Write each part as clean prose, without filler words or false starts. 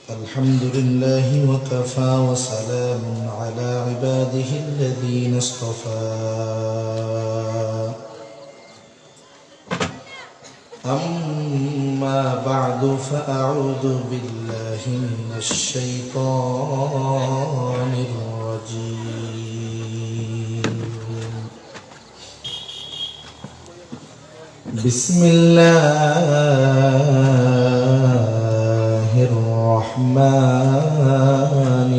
الحمد لله وكفى وسلام على عباده الذين اصطفى أما بعد فأعوذ بالله من الشيطان الرجيم بسم الله الرحمن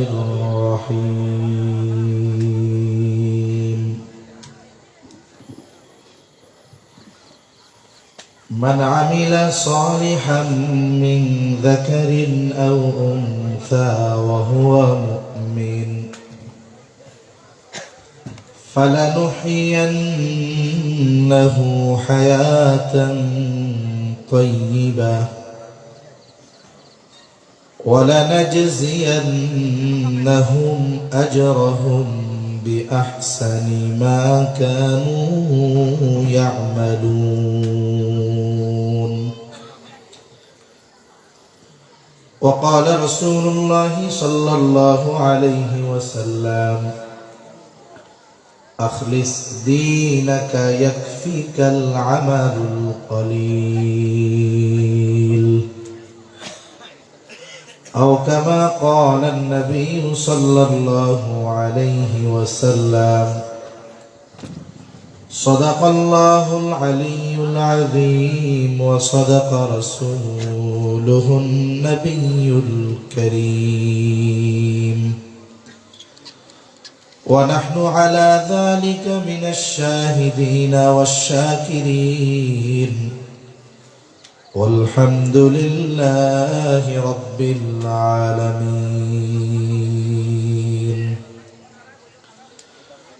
الرحيم من عمل صالحا من ذكر أو أنثى وهو مؤمن فلنحيينه حياة طيبة ولنجزينهم أجرهم بأحسن ما كانوا يعملون. وقال رسول الله صلى الله عليه وسلم أخلص دينك يكفيك العمل القليل أو كما قال النبي صلى الله عليه وسلم صدق الله العلي العظيم وصدق رسوله النبي الكريم ونحن على ذلك من الشاهدين والشاكرين والحمد لله رب العالمين.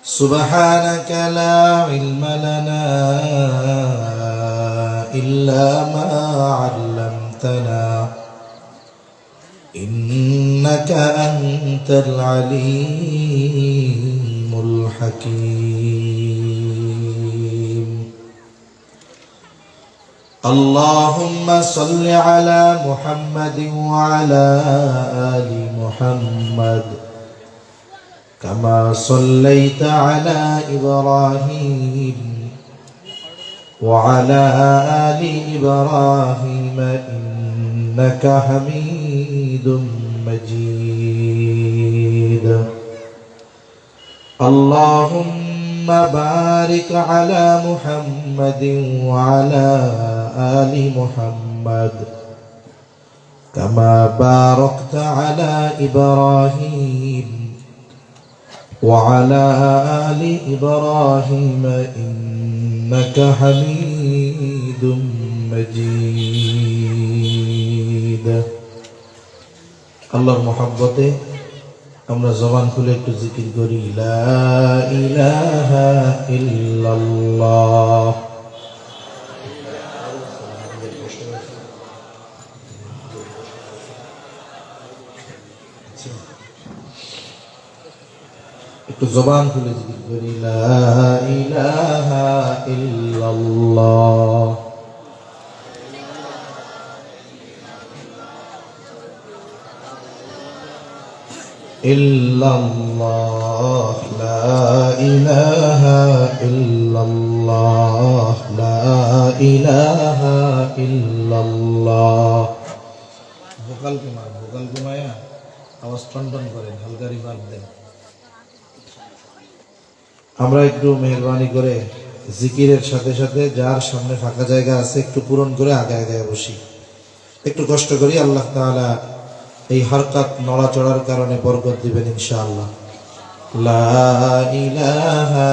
سبحانك لا علم لنا إلا ما علمتنا إنك أنت العليم الحكيم. اللهم صل على محمد وعلى آل محمد كما صليت على إبراهيم وعلى آل إبراهيم إنك حميد مجيد. اللهم بارك على محمد وعلى آل محمد كما باركت على إبراهيم وعلى آل إبراهيم إنك حميد مجيد. আল্লাহর মহব্বতে আমরা জবান খুলে একটু জিকির করি লা ইলাহা ইল্লাল্লাহ। একটু জবান খুলে জিকির করি লা ইলাহা ইল্লাল্লাহ। ইল্লাল্লাহ লা ইলাহা ইল্লাল্লাহ লা ইলাহা ইল্লাল্লাহ। ভোকাল ঘুমায়া আওয়াজ টনটন করেন, হালকা রিভার্ব দেন। আমরা একটু মেহরবানি করে জিকিরের সাথে সাথে যার সামনে ফাঁকা জায়গা আছে একটু পূরণ করে আগে আগে বসি, একটু কষ্ট করি। আল্লাহ তাআলা এই হরকত নড়াচড়ার কারণে বরকত দিবেন ইনশাআল্লাহ। লা ইলাহা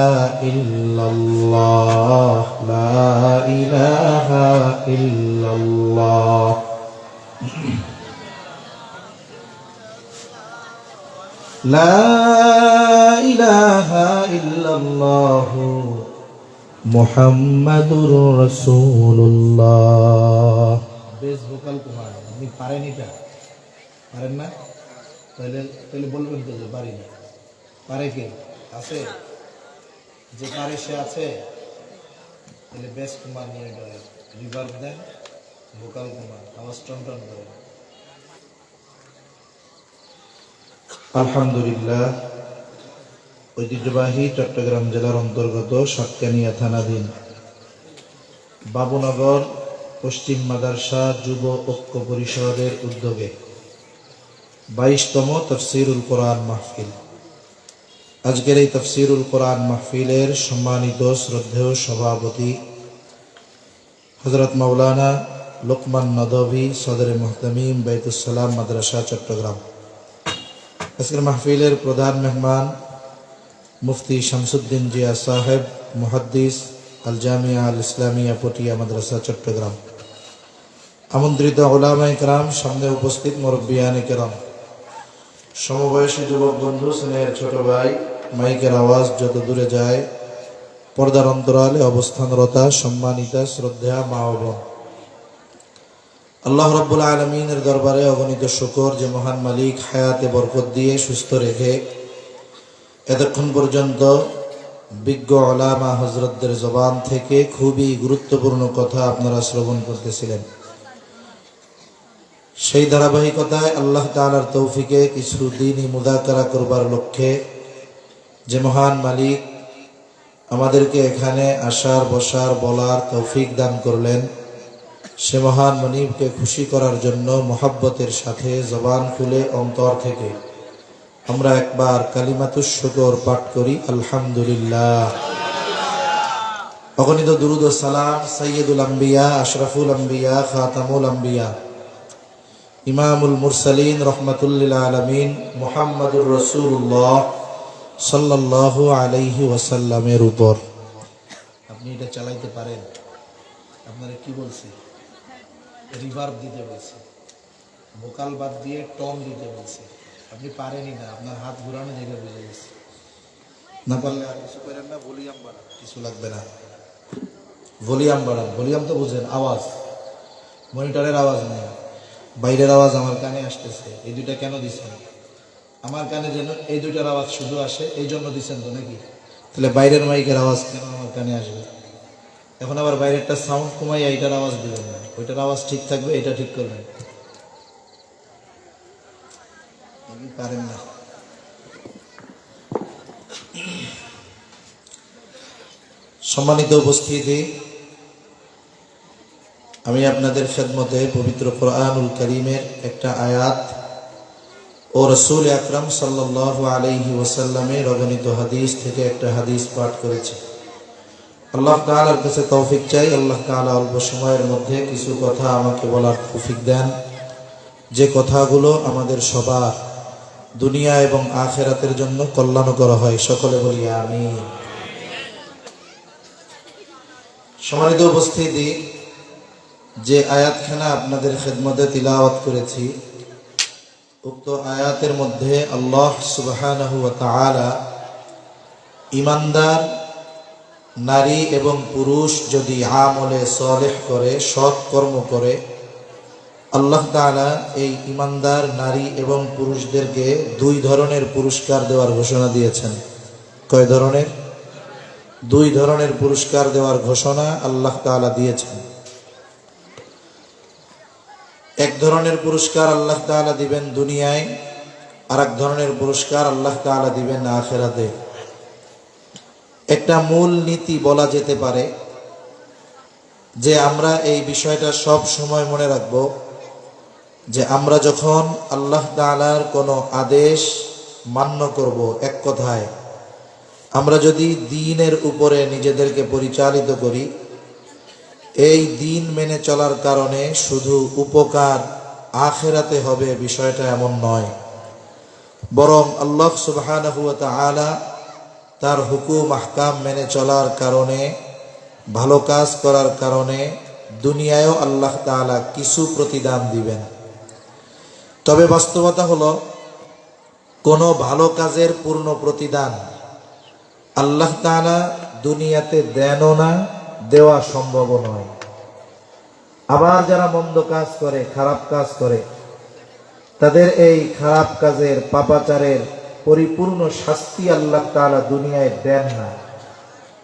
ইল্লাল্লাহ লা ইলাহা ইল্লাল্লাহ। লা ইলাহা ইল্লাল্লাহ মুহাম্মাদুর রাসূলুল্লাহ। বেশ ভোকাল তোমার, আপনি পারেন এটা? পারেন না? তাহলে বলবেন তো যে পারি না। পারে কে আছে? যে পারে সে আছে, তাহলে বেশ তোমার নিয়ে গেলেন। রিভার্ব দেন, ভোকাল কমান, আওয়াজ টনটন করেন। আলহামদুলিল্লাহ। ঐতিহ্যবাহী চট্টগ্রাম জেলার অন্তর্গত সাতকানিয়া থানাধীন বাবুনগর পশ্চিম মাদ্রাসা যুব ঐক্য পরিষদের উদ্যোগে 22তম তাফসীরুল কোরআন মাহফিল। আজকের এই তাফসীরুল কোরআন মাহফিলের সম্মানিত শ্রদ্ধেয় সভাপতি হযরত মাওলানা লোকমান নদভী, সদরে মুহতামিম বাইতুস সালাম মাদ্রাসা চট্টগ্রাম। আজকের মাহফিলের প্রধান মেহমান মুফতি শামসুদ্দিন জিয়া সাহেব, মুহাদ্দিস, আল জামিয়া আল ইসলামিয়া পটিয়া মাদ্রাসা চট্টগ্রাম। আমন্ত্রিত উলামায়ে কেরাম, সামনে উপস্থিত মুরব্বিয়ানে কেরাম, সমবয়সী যুবক বন্ধু, স্নেহের ছোট ভাই, মাইকের আওয়াজ যত দূরে যায়, পর্দার অন্তরালে অবস্থানরতা সম্মানিতা শ্রদ্ধা মা ও বোন, আল্লাহ রাব্বুল আলামিনের দরবারে অগণিত শুকর যে মহান মালিক হায়াতে বরকত দিয়ে সুস্থ রেখে এতক্ষণ পর্যন্ত বিজ্ঞ উলামা হযরতদের জবান থেকে খুবই গুরুত্বপূর্ণ কথা আপনারা শ্রবণ করতেছিলেন। সেই ধারাবাহিকতায় আল্লাহ তাআলার তৌফিকে কিছু দ্বীনি মুযাকারা করবার লক্ষ্যে যে মহান মালিক আমাদেরকে এখানে আসার, বসার, বলার তৌফিক দান করলেন, সে মহান মনিবকে খুশি করার জন্য মোহাব্বতের সাথে জবান খুলে অন্তর থেকে আমরা একবার কালিমাতুশ শুকর পাঠ করি, আলহামদুলিল্লাহ। অগণিত দুরূদ ও সালাম সাইয়্যিদুল আম্বিয়া, আশরাফুল আম্বিয়া, খাতামুল আম্বিয়া, ইমামুল মুরসালিন, রহমাতুল লিল আলামিন মুহাম্মাদুর রাসূলুল্লাহ সাল্লাল্লাহু আলাইহি ওয়াসাল্লামের উপর। আপনি এটা চালাইতে পারেন? আপনারা কি বলছি? রিভার্ব দিতে বলছি, ভোকাল বাদ দিয়ে টন দিতে বলছি। আপনি পারেনই না, আপনার হাত ঘুরানো দেখে বুঝে গেছে। না পারলে আর কিছু করেন না, ভলিউম বাড়ান, কিছু লাগবে না, ভলিউম বাড়ান। ভলিউম তো বুঝেন, আওয়াজ, মনিটরের আওয়াজ নেই, বাইরের আওয়াজ আমার কানে আসতেছে। এই দুইটা কেন দিচ্ছেন? আমার কানে যেন এই দুইটার আওয়াজ শুধু আসে, এই জন্য দিচ্ছেন তো নাকি? তাহলে বাইরের মাইকের আওয়াজ কেন আমার কানে আসবে? এখন আবার বাইরেরটা সাউন্ড কমাইয়া এইটার আওয়াজ দিবেন না, ওইটার আওয়াজ ঠিক থাকবে, এটা ঠিক করবেন। পারেন না। সম্মানিত উপস্থিতি, আমি আপনাদের খেদমতে পবিত্র কোরআনুল কারীমের একটা আয়াত ও রাসূল আকরাম সাল্লাল্লাহু আলাইহি ওয়াসাল্লামের অগণিত হাদিস থেকে একটা হাদিস পাঠ করেছি। আল্লাহ তাআলার কাছে তৌফিক চাই, আল্লাহ তাআলা অল্প সময়ের মধ্যে কিছু কথা আমাকে বলার তৌফিক দেন, যে কথাগুলো আমাদের সবার দুনিয়া এবং আখিরাতের জন্য কল্যাণকর হয়। সকলে বলি আমিন। সম্মানিত উপস্থিতি, যে আয়াতখানা আপনাদের খেদমতে তিলাওয়াত করেছি, উক্ত আয়াতের মধ্যে আল্লাহ সুবহানাহু ওয়া তাআলা ঈমানদার নারী এবং পুরুষ যদি আমলে সালেহ করে, সৎ কর্ম করে, আল্লাহ তাআলা এই ঈমানদার নারী এবং পুরুষদেরকে দুই ধরনের পুরস্কার দেওয়ার ঘোষণা দিয়েছেন। কয় ধরনের? দুই ধরনের পুরস্কার দেওয়ার ঘোষণা আল্লাহ তাআলা দিয়েছেন। এক ধরনের পুরস্কার আল্লাহ তাআলা দিবেন দুনিয়ায়, আর এক ধরনের পুরস্কার আল্লাহ তাআলা দিবেন আখিরাতে। একটা মূল নীতি বলা যেতে পারে যে আমরা এই বিষয়টা সব সময় মনে রাখব, যে আমরা যখন আল্লাহ তাআলার কোনো আদেশ মান্য করব, এক কথায় আমরা যদি দ্বীনের উপরে নিজেদেরকে পরিচালিত করি, এই দ্বীন মেনে চলার কারণে শুধু উপকার আখিরাতে হবে, বিষয়টা এমন নয়। বরং আল্লাহ সুবহানাহু ওয়া তাআলা তার হুকুম আহকাম মেনে চলার কারণে, ভালো কাজ করার কারণে দুনিয়ায়ও আল্লাহ তাআলা কিছু প্রতিদান দিবেন। তবে বাস্তবতা হলো, কোনো ভালো কাজের পূর্ণ প্রতিদান আল্লাহ তাআলা দুনিয়াতে দেনও না, দেওয়া সম্ভব নয়। আবার যারা মন্দ কাজ করে, খারাপ কাজ করে, তাদের এই খারাপ কাজের, পাপাচারের পরিপূর্ণ শাস্তি আল্লাহ তাআলা দুনিয়ায় দেন না,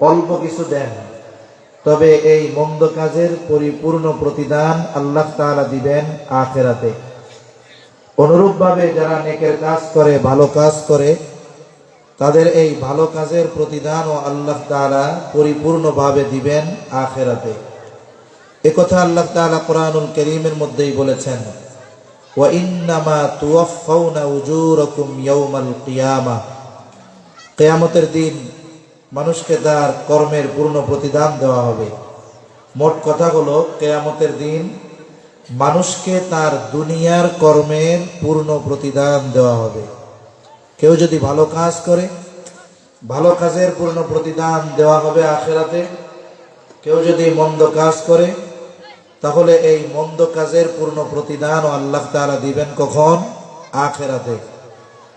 অল্প কিছু দেন। তবে এই মন্দ কাজের পরিপূর্ণ প্রতিদান আল্লাহ তাআলা দিবেন আখিরাতে। অনুরূপভাবে যারা নেকের কাজ করে, ভালো কাজ করে, তাদের এই ভালো কাজের প্রতিদানও আল্লাহ তাআলা পরিপূর্ণভাবে দিবেন আখিরাতে। একথা আল্লাহ তাআলা কোরআনুল কারীমের মধ্যেই বলেছেন, ওয়া ইন্নামা তুওয়াফাউনা উজুরাকুম ইয়াউমাল কিয়ামাহ। কিয়ামতের দিন মানুষকে তার কর্মের পূর্ণ প্রতিদান দেওয়া হবে। মোট কথা হলো, কিয়ামতের দিন মানুষকে তার দুনিয়ার কর্মের পূর্ণ প্রতিদান দেওয়া হবে। কেউ যদি ভালো কাজ করে, ভালো কাজের পূর্ণ প্রতিদান দেওয়া হবে আখিরাতে। কেউ যদি মন্দ কাজ করে, তাহলে এই মন্দ কাজের পূর্ণ প্রতিদান আল্লাহ তাআলা দিবেন কখন? আখিরাতে।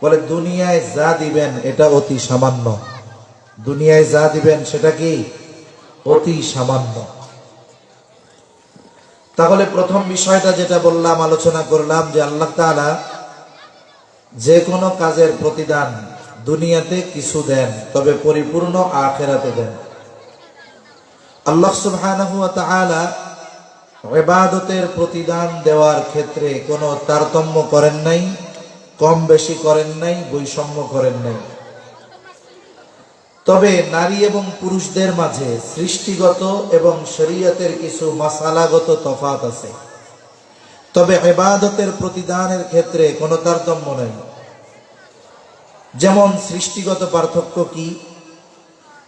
বলে দুনিয়ায় যা দিবেন এটা অতি সামান্য। দুনিয়ায় যা দিবেন সেটা কি? অতি সামান্য। তাহলে প্রথম বিষয়টা যেটা বললাম, আলোচনা করলাম যে আল্লাহ তাআলা যে কোনো কাজের প্রতিদান দুনিয়াতে কিছু দেন, তবে পরিপূর্ণ আখিরাতে দেন। আল্লাহ সুবহানাহু ওয়া তাআলা ইবাদতের প্রতিদান দেওয়ার ক্ষেত্রে কোনো তারতম্য করেন নাই, কম বেশি করেন নাই, বৈষম্য করেন নাই। তবে নারী এবং পুরুষদের মাঝে সৃষ্টিগত এবং শরীয়তের কিছু মাসালাগত তফাত আছে। তবে ইবাদতের প্রতিদানের ক্ষেত্রে কোনো তারতম্য নেই। যেমন সৃষ্টিগত পার্থক্য কি?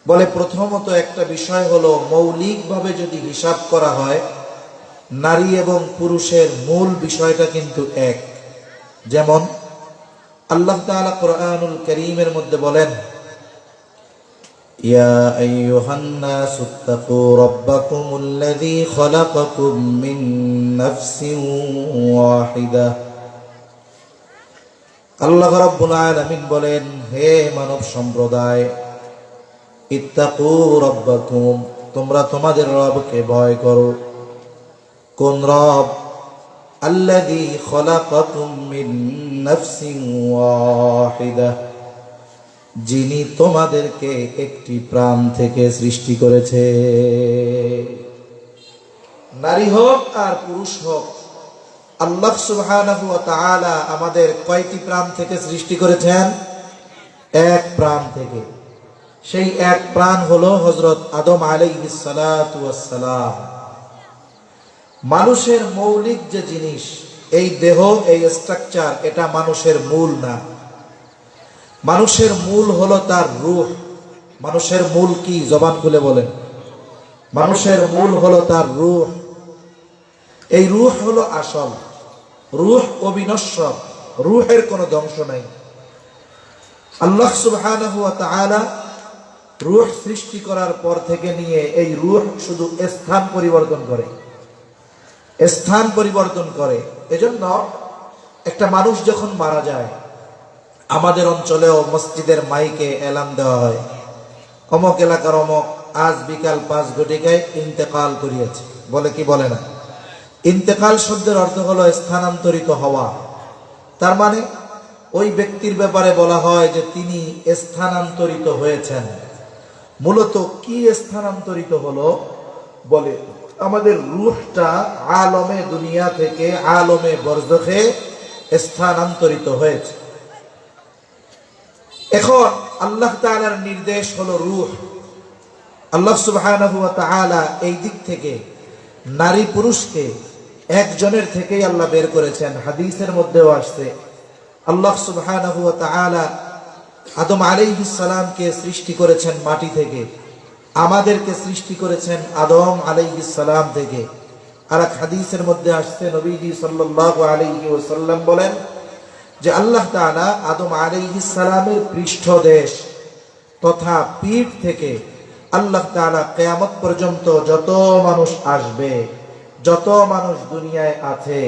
বলে প্রথমত একটা বিষয় হলো, মৌলিকভাবে যদি হিসাব করা হয়, নারী এবং পুরুষের মূল বিষয়টা কিন্তু এক। যেমন আল্লাহ তাআলা কোরআনুল কারীমের মধ্যে বলেন, ইয়া আইয়ুহান নাসুত্তাকু রাব্বাকুমুল্লাযী খালাকাকুম মিন নাফসিন ওয়াহিদা। আল্লাহ রাব্বুল আলামিন বলেন, হে মানব সম্প্রদায়, ইত্তাকু রাব্বাকুম, তোমরা তোমাদের রবকে ভয় করো। কোন রব? আল্লাযী খালাকাকুম মিন নাফসিন ওয়াহিদা, যিনি তোমাদেরকে একটি প্রাণ থেকে সৃষ্টি করেছে। নারী হোক আর পুরুষ হোক, আল্লাহ সুবহানাহু ওয়া তাআলা আমাদের কয়টি প্রাণ থেকে সৃষ্টি করেছেন? এক প্রাণ থেকে। সেই এক প্রাণ হলো হযরত আদম আলাইহিস সালাতু ওয়াস সালাম। মানুষের মৌলিক যে জিনিস, এই দেহ, এই স্ট্রাকচার, এটা মানুষের মূল না। মানুষের মূল হলো তার রূহ। মানুষের মূল কি? জবান খুলে বলেন। মানুষের মূল হলো তার রূহ। এই রূহ হলো আসল। রূহ অবিনশ্বর, রূহের কোনো ধ্বংস নাই। আল্লাহ সুবহানাহু ওয়া তাআলা রূহ সৃষ্টি করার পর থেকে নিয়ে এই রূহ শুধু স্থান পরিবর্তন করে, স্থান পরিবর্তন করে। এজন্য একটা মানুষ যখন মারা যায়, আমাদের অঞ্চলেও মসজিদের মাইকে এলান দেওয়া হয়, অমক এলাকার অমক আজ বিকাল 5 ঘটিকায় ইন্তেকাল করিয়েছে। বলে কি বলে না? ইন্তেকাল শব্দের অর্থ হলো স্থানান্তরিত হওয়া। তার মানে ওই ব্যক্তির ব্যাপারে বলা হয় যে তিনি স্থানান্তরিত হয়েছেন। মূলত কি স্থানান্তরিত হলো? বলে আমাদের রূহটা আলমে দুনিয়া থেকে আলমে বরজখে স্থানান্তরিত হয়েছে। এখন আল্লাহ তাআলার নির্দেশ হলো রূহ। আল্লাহ সুবহানাহু ওয়া তাআলা এই দিক থেকে নারী পুরুষকে একজনের থেকেই আল্লাহ বের করেছেন। হাদিসের মধ্যেও আসছে, আল্লাহ সুবহানাহু ওয়া তাআলা আদম আলাইহিস সালামকে সৃষ্টি করেছেন মাটি থেকে, আমাদেরকে সৃষ্টি করেছেন আদম আলাইহিস সালাম থেকে। আর এক হাদিসের মধ্যে আসছে, নবীজি সাল্লাল্লাহু আলাইহি ওয়াসাল্লাম বলেন যে আল্লাহ তাআলা আদম আলাইহিস সালামের পৃষ্ঠদেশ তথা পিঠ থেকে আল্লাহ তাআলা কিয়ামত পর্যন্ত যত মানুষ আসবে, যত মানুষ দুনিয়ায় আছে,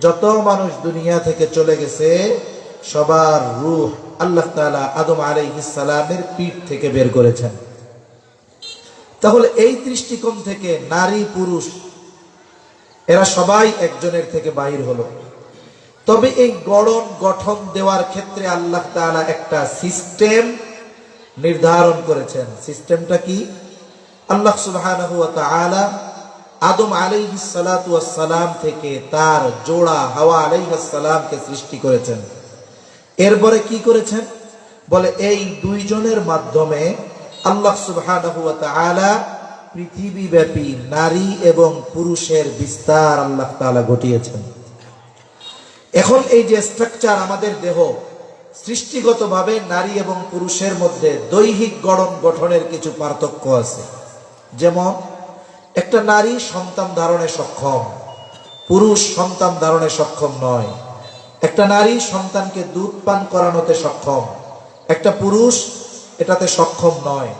যত মানুষ দুনিয়া থেকে চলে গেছে, সবার রূহ আল্লাহ তাআলা আদম আলাইহিস সালামের পিঠ থেকে বের করেছেন। তাহলে এই দৃষ্টিকোণ থেকে নারী পুরুষ এরা সবাই একজনের থেকে বাহির হলো। তবে এই গঠন দেওয়ার ক্ষেত্রে আল্লাহ তাআলা একটা সিস্টেম নির্ধারণ করেছেন। সিস্টেমটা কি? আল্লাহ সুবহানাহু ওয়া তাআলা আদম আলাইহিস সালাতু ওয়াস সালাম থেকে তার জোড়া হাওয়া আলাইহিস সালামকে সৃষ্টি করেছেন। এরপরে কি করেছেন? বলে এই দুইজনের মাধ্যমে আল্লাহ সুবহানাহু ওয়া তাআলা পৃথিবীব্যাপী নারী এবং পুরুষের বিস্তার আল্লাহ তাআলা ঘটিয়েছেন। এখন এই যে স্ট্রাকচার আমাদের দেহ, সৃষ্টিগতভাবে নারী এবং পুরুষের মধ্যে দৈহিক গঠনের কিছু পার্থক্য আছে। যেমন একটা নারী সন্তান ধারণে সক্ষম, পুরুষ সন্তান ধারণে সক্ষম নয়। একটা নারী সন্তানকে দুধ পান করানোতে সক্ষম, একটা পুরুষ এটাতে সক্ষম নয়।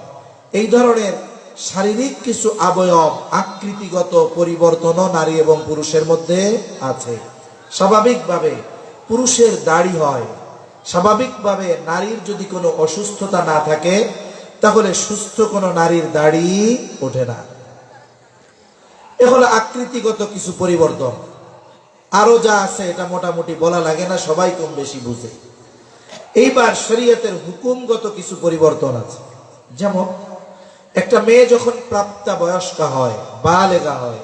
এই ধরনের শারীরিক কিছু অবয়ব আকৃতিগত পরিবর্তনও নারী এবং পুরুষের মধ্যে আছে। স্বাভাবিকভাবে পুরুষের দাড়ি হয়, স্বাভাবিকভাবে নারীর যদি কোনো অসুস্থতা না থাকে তাহলে সুস্থ কোনো নারীর দাড়ি ওঠে না। এ হলো আকৃতিগত কিছু পরিবর্তন। আরো যা আছে এটা মোটামুটি বলা লাগে না, সবাই কম বেশি বুঝে। এইবার শরীয়তের হুকুমগত কিছু পরিবর্তন আছে। যেমন একটা মেয়ে যখন প্রাপ্তবয়স্কা হয়, বালেগা হয়,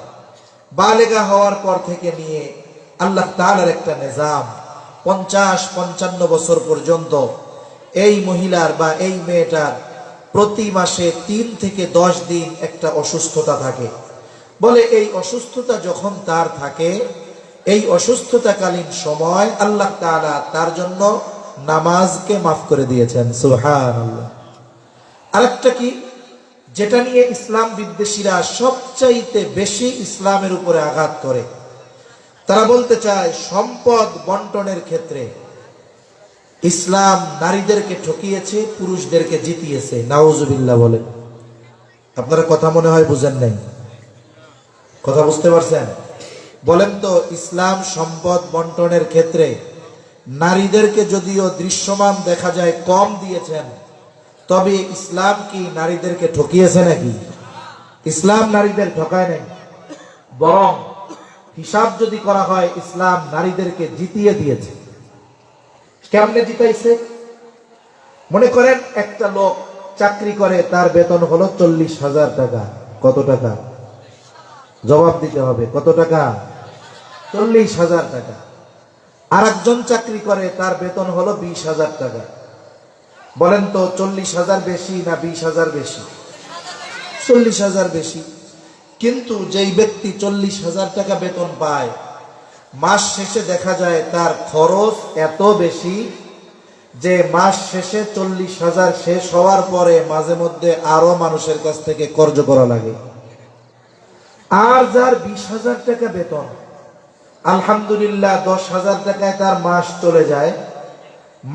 বালেগা হওয়ার পর থেকে নিয়ে আল্লাহ তাআলার একটা নিজাম, 50-55 বছর পর্যন্ত এই মহিলার বা এই মেয়েটার প্রতি মাসে 3 থেকে 10 দিন একটা অসুস্থতা থাকে। বলে এই অসুস্থতা যখন তার থাকে, এই অসুস্থতাকালীন সময় আল্লাহ তাআলা তার জন্য নামাজকে মাফ করে দিয়েছেন। সুবহানাল্লাহ। আরেকটা কি, যেটা নিয়ে ইসলাম বিদ্বেষীরা সবচাইতে বেশি ইসলামের উপরে আঘাত করে, তারা বলতে চায় সম্পদ বন্টনের ক্ষেত্রে ইসলাম নারীদেরকে ঠকিয়েছে, পুরুষদেরকে জিতিয়েছে। নাউজুবিল্লাহ বলেন। আপনারা কথা মনে হয় বুঝেন নাই, কথা বুঝতে পারছেন? বলেন তো, ইসলাম সম্পদ বন্টনের ক্ষেত্রে নারীদেরকে যদিও দৃশ্যমান দেখা যায় কম দিয়েছেন, তবে ইসলাম কি নারীদেরকে ঠকিয়েছে নাকি? ইসলাম নারীদের ঠকায় নাই, বরং হিসাব যদি করা হয় ইসলাম নারীদেরকে জিতিয়ে দিয়েছে। কেমনে জিতাইছে? মনে করেন একটা লোক চাকরি করে, তার বেতন হলো 40,000 টাকা। কত টাকা? জবাব দিতে হবে। কত টাকা? 40,000 টাকা। আর একজন চাকরি করে, তার বেতন হলো 20,000 টাকা। বলেন তো 40,000 বেশি না 20,000 বেশি? 40,000 বেশি। কিন্তু যেই ব্যক্তি 40,000 টাকা বেতন পায়, মাস শেষে দেখা যায় তার খরচ এত বেশি যে মাস শেষে 40,000 শেষ হওয়ার পরে মাঝে মধ্যে আরো মানুষের কাছ থেকে কর্জ করা লাগে। আর যার 20,000 টাকা বেতন, আলহামদুলিল্লাহ 10,000 টাকায় তার মাস চলে যায়,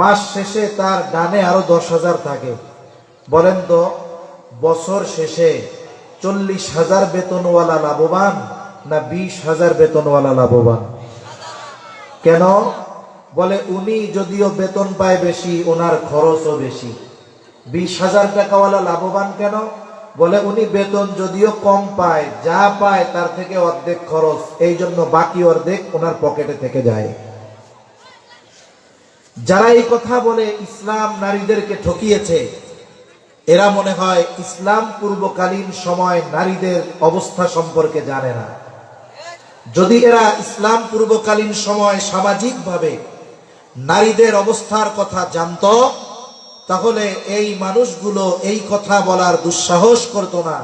মাস শেষে তার ডানে আরো 10,000 থাকে। বলেন তো বছর শেষে 40,000 বেতনওয়ালা লাভবান না 20,000 বেতনওয়ালা লাভবান? কেন? বলে উনি যদিও বেতন পায় বেশি, ওনার খরচও বেশি। 20,000 টাকাওয়ালা লাভবান কেন? বলে উনি বেতন যদিও কম পায়, যা পায় তার থেকে অর্ধেক খরচ, এই জন্য বাকি অর্ধেক ওনার পকেটে থেকে যায়। যারা এই কথা বলে ইসলাম নারীদেরকে ঠকিয়েছে, এরা মনে হয় ইসলাম পূর্বকালীন সময় নারীদের অবস্থা সম্পর্কে জানে না। যদি এরা ইসলাম পূর্বকালীন সময় সামাজিকভাবে নারীদের অবস্থার কথা জানতো, তাহলে এই মানুষগুলো এই কথা বলার দুঃসাহস করত না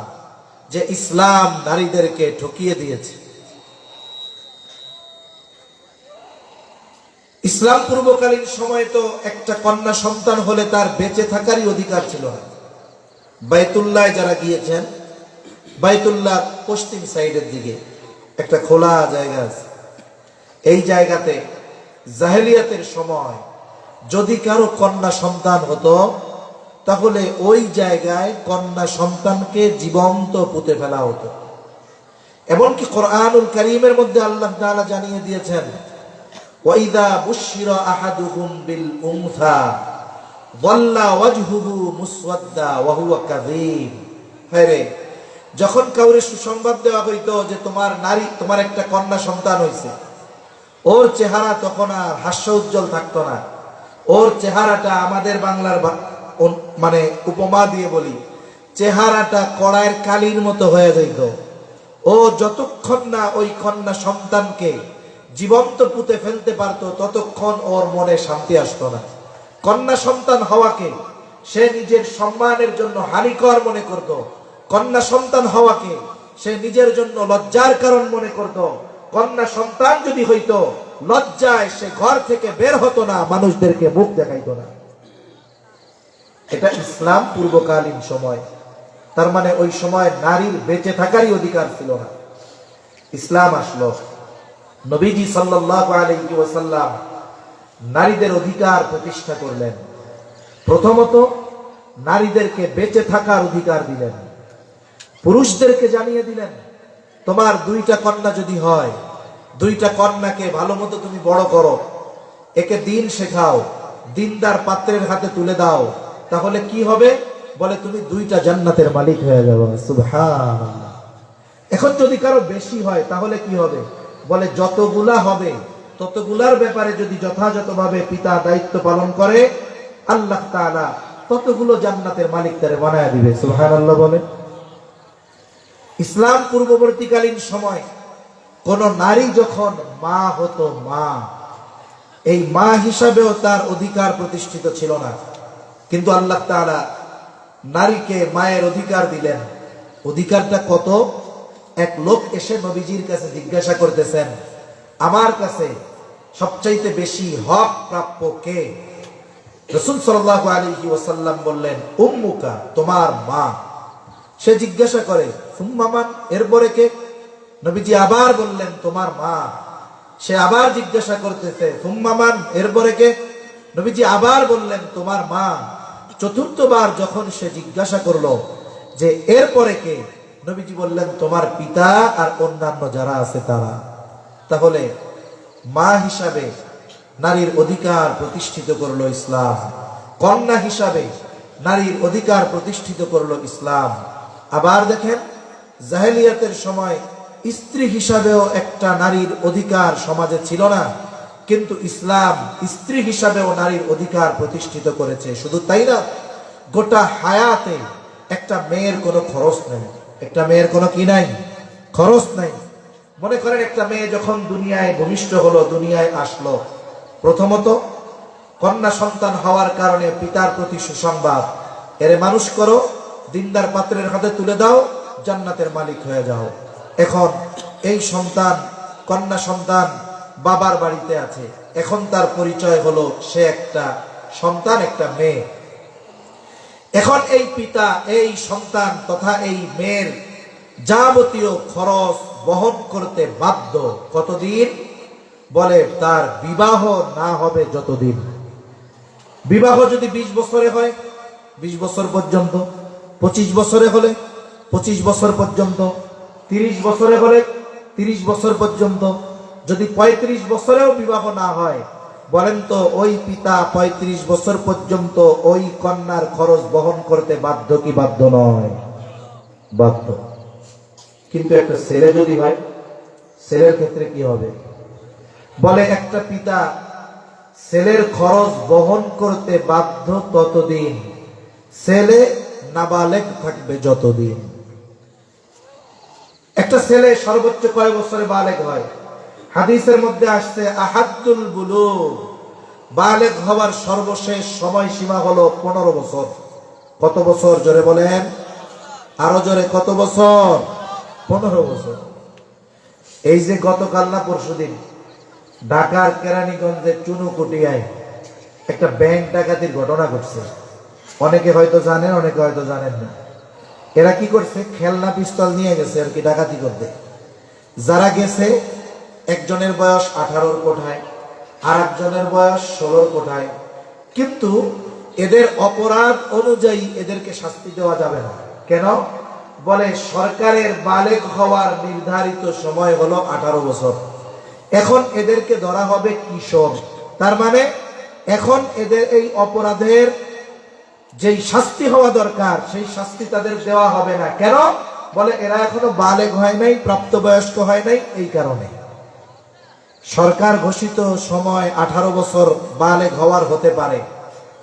যে ইসলাম নারীদেরকে ঠকিয়ে দিয়েছে। ইসলাম পূর্বকালীন সময়ে তো একটা কন্যা সন্তান হলে তার বেঁচে থাকারই অধিকার ছিল না। বাইতুল্লাহ যারা গিয়েছেন, বাইতুল্লাহ পশ্চিম সাইডের দিকে একটা খোলা জায়গা আছে। এই জায়গাতে জাহেলিয়াতের সময় যদি কারো কন্যা সন্তান হতো, তাহলে ওই জায়গায় কন্যা সন্তানকে জীবন্ত পুঁতে ফেলা হতো। এমনকি কোরআনুল কারীমের মধ্যে আল্লাহ তাআলা জানিয়ে দিয়েছেন, ওয়াইদা বুশিরা আহাদুহুম বিল উনসা ওয়াল্লা ওয়াজহুহু মুসওয়াদ্দা ওয়া হুয়া কাযীব। হ্যাঁ, যখন কাউরে সুসংবাদ দেওয়া হইতো যে তোমার একটা কন্যা সন্তান হয়েছে, ওর চেহারা তখন আর হাস্য উজ্জ্বল থাকতো না। ওর চেহারাটা আমাদের বাংলার মানে উপমা দিয়ে বলি, চেহারাটা কড়াইয়ের কালির মতো হয়ে যাইত। ও যতক্ষণ না ওই কন্যা সন্তানকে জীবন্ত পুঁতে ফেলতে পারত ততক্ষণ ওর মনে শান্তি আসতো না। কন্যা সন্তান হওয়াকে সে নিজের সম্মানের জন্য হানিকর মনে করত। কন্যা সন্তান হওয়াকে সে নিজের জন্য লজ্জার কারণ মনে করত। কন্যা সন্তান যদি হইতো, লজ্জায় সে ঘর থেকে বের হতো না, মানুষদেরকে মুখ দেখাইতো না। এটা ইসলাম পূর্বকালীন সময়। তার মানে ওই সময় নারীর বেঁচে থাকারই অধিকার ছিল না। ইসলাম আসলো, নবীজি সাল্লাল্লাহু আলাইহি ওয়াসাল্লাম নারীদের অধিকার প্রতিষ্ঠা করলেন। প্রথমত নারীদেরকে বেঁচে থাকার অধিকার দিলেন। পুরুষদেরকে জানিয়ে দিলেন, তোমার দুইটা কন্যা যদি হয়, দুইটা কন্যাকে ভালো মতো তুমি বড় করো, একে দিন শেখাও, দিনদার পাত্রের হাতে তুলে দাও, তাহলে কি হবে? বলে তুমি দুইটা জান্নাতের মালিক হয়ে যাবে। সুবহানাল্লাহ। এখন যদি কারো বেশি হয় তাহলে কি হবে? বলে যতগুলা হবে ততগুলার ব্যাপারে যদি যথাযথভাবে পিতা দায়িত্ব পালন করে, আল্লাহ তাআলা ততগুলো জান্নাতের মালিক তারে বানায় দিবে। সুবহানাল্লাহ বলে। ইসলাম পূর্ববর্তীকালীন সময় কোন নারী যখন মা হতো, মা, এই মা হিসাবেও তার অধিকার প্রতিষ্ঠিত ছিল না। কিন্তু আল্লাহ তাআলা নারীকে মায়ের অধিকার দিলেন। অধিকারটা কত? এক লোক এসে নবীজির কাছে জিজ্ঞাসা করতেছেন, আমার কাছে সবচাইতে বেশি হক প্রাপ্য কে? রাসূল সাল্লাল্লাহু আলাইহি ওয়াসাল্লাম বললেন, উম্মুকা, তোমার মা। সে জিজ্ঞাসা করে, সুম্মা মান, এরপরে কে? নবীজি আবার বললেন, তোমার মা। সে আবার জিজ্ঞাসা করতেছে, সুম্মা মান, এরপরে কে? নবীজি আবার বললেন, তোমার মা। চতুর্থবার যখন সে জিজ্ঞাসা করলো যে এরপরে কে, নবীজি বললেন, তোমার পিতা আর অন্যান্য যারা আছে তারা। তাহলে মা হিসাবে নারীর অধিকার প্রতিষ্ঠিত করলো ইসলাম। কন্যা হিসাবে নারীর অধিকার প্রতিষ্ঠিত করলো ইসলাম। আবার দেখেন, জাহেলিয়াতের সময় স্ত্রী হিসাবেও একটা নারীর অধিকার সমাজে ছিল না, কিন্তু ইসলাম স্ত্রী হিসাবেও নারীর অধিকার প্রতিষ্ঠিত করেছে। শুধু তাই না, গোটা হায়াতে একটা মেয়ের কোনো খরচ নেই। একটা মেয়ের কোনো কি নাই? খরচ নাই। মনে করেন একটা মেয়ে যখন দুনিয়ায় ভূমিষ্ঠ হলো, দুনিয়ায় আসলো, প্রথমত কন্যা সন্তান হওয়ার কারণে পিতার প্রতি সুসংবাদ, এরে মানুষ করো, দিনদার পাত্রের হাতে তুলে দাও, জান্নাতের মালিক হয়ে যাও। এখন এই সন্তান, কন্যা সন্তান বাবার বাড়িতে আছে, এখন তার পরিচয় হলো সে একটা সন্তান, একটা মেয়ে। এখন এই পিতা এই সন্তান তথা এই মেয়ের যাবতীয় খরচ বহন করতে বাধ্য। কতদিন? বলে তার বিবাহ না হবে যতদিন। বিবাহ যদি 20 বছরে হয় 20 বছর পর্যন্ত, 25 বছরে হলে 25 বছর পর্যন্ত, 30 বছরে হলে 30 বছর পর্যন্ত, যদি 35 বছরেও বিবাহ না হয়, বলেন তো ওই পিতা 35 বছর পর্যন্ত ওই কন্যার খরচ বহন করতে বাধ্য কি বাধ্য নয়? বাধ্য। কিন্তু একটা ছেলে যদি হয়, ছেলের ক্ষেত্রে কি হবে? বলে একটা পিতা ছেলের খরচ বহন করতে বাধ্য ততদিন, ছেলে নাবালেগ থাকবে যতদিন। একটা ছেলে সর্বোচ্চ কয় বছরে বালেগ হয়? হাদিসের মধ্যে আসছে আহাদুল বুলুগ, বালেগ হওয়ার সর্বশেষ সময়সীমা হলো 15 বছর। কত বছর? জোরে বলেন, আরো জোরে, কত বছর? 15 বছর। এই যে গতকাল না পরশুদিন ঢাকার কেরানীগঞ্জের চুনুকুটিয়ায় একটা ব্যাংক ডাকাতির ঘটনা ঘটছে। অনেকে হয়তো জানেন, অনেকে হয়তো জানেন না। এরা কি করছে? খেলনা পিস্তল নিয়ে গেছে আর কি ডাকাতি করতে। যারা গেছে, একজনের বয়স 18-র কোঠায়, আর একজনের বয়স 16-র কোঠায়। কিন্তু এদের অপরাধ অনুযায়ী এদেরকে শাস্তি দেওয়া যাবে না। কেন? বলে সরকারের বালেগ হওয়ার নির্ধারিত সময় হলো 18 বছর। এখন এদেরকে ধরা হবে কিশোর। তার মানে এখন এদের এই অপরাধের যেই শাস্তি হওয়া দরকার সেই শাস্তি তাদের দেওয়া হবে না। কেন? বলে এরা এখনো বালেগ হয় নাই, প্রাপ্তবয়স্ক হয় নাই। এই কারণে সরকার ঘোষিত সময় 18 বছর বালেগ হওয়ার হতে পারে,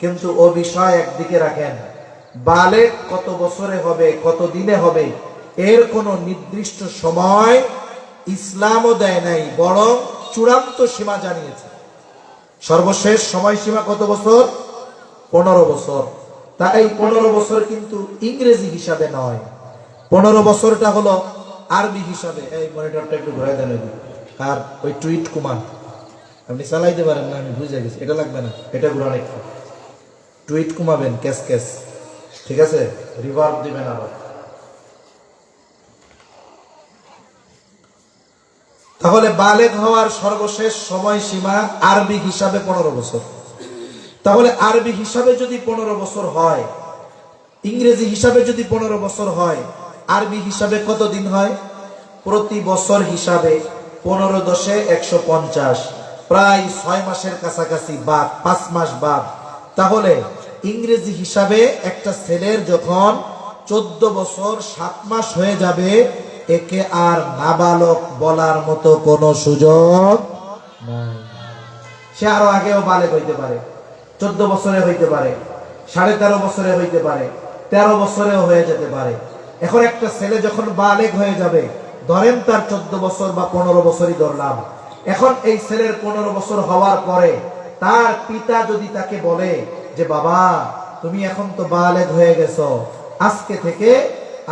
কিন্তু ও বিষয় একদিকে রাখেন, বালেগ কত বছরে হবে, কত দিনে হবে, এর কোনো নির্দিষ্ট সময় ইসলামও দেয় নাই, বরং চূড়ান্ত সীমা জানিয়েছে। সর্বশেষ সময়সীমা কত বছর? 15 বছর। তাই 15 বছর কিন্তু ইংরেজি হিসাবে নয়, 15 বছরটা হলো আরবি হিসাবে। এই মনিটরটা একটু ঘুরে দেন, আর ওই টুইট কুমার আপনি চালাইতে পারেন না, আমি বুঝে গেছি, এটা লাগবে না, এটা ঘুরান একটু, টুইট কুমাবেন, ক্যাশ ক্যাশ, ঠিক আছে, রিভার্ব দিবেন আবার। তাহলে বালেগ হওয়ার সর্বশেষ সময়সীমা আরবি হিসাবে 15 বছর। তাহলে আরবি হিসাবে যদি 15 বছর হয়, ইংরেজি হিসাবে যদি 15 বছর হয়, আরবি হিসাবে কত দিন হয়? প্রতি বছর হিসাবে 15 10 150, প্রায় 6 মাসের কাছাকাছি বাদ, 5 মাস বাদ। তাহলে ইংরেজি হিসাবে একটা ছেলের যখন 14 বছর 7 মাস হয়ে যাবে, একে আর নাবালক বলার মতো কোনো সুযোগ নাই। সে আরো আগেও বালেগ হইতে পারে, 14 বছরে হইতে পারে, 13.5 বছরে হইতে পারে, 13 বছরেও হয়ে যেতে পারে। এখন একটা ছেলে যখন বালেগ হয়ে যাবে, ধরেন তার 14 বছর বা 15 বছরই ধরলাম, এখন এই ছেলের 15 বছর হওয়ার পরে তার পিতা যদি তাকে বলে যে বাবা তুমি এখন তো বালেগ হয়ে গেছো, আজকে থেকে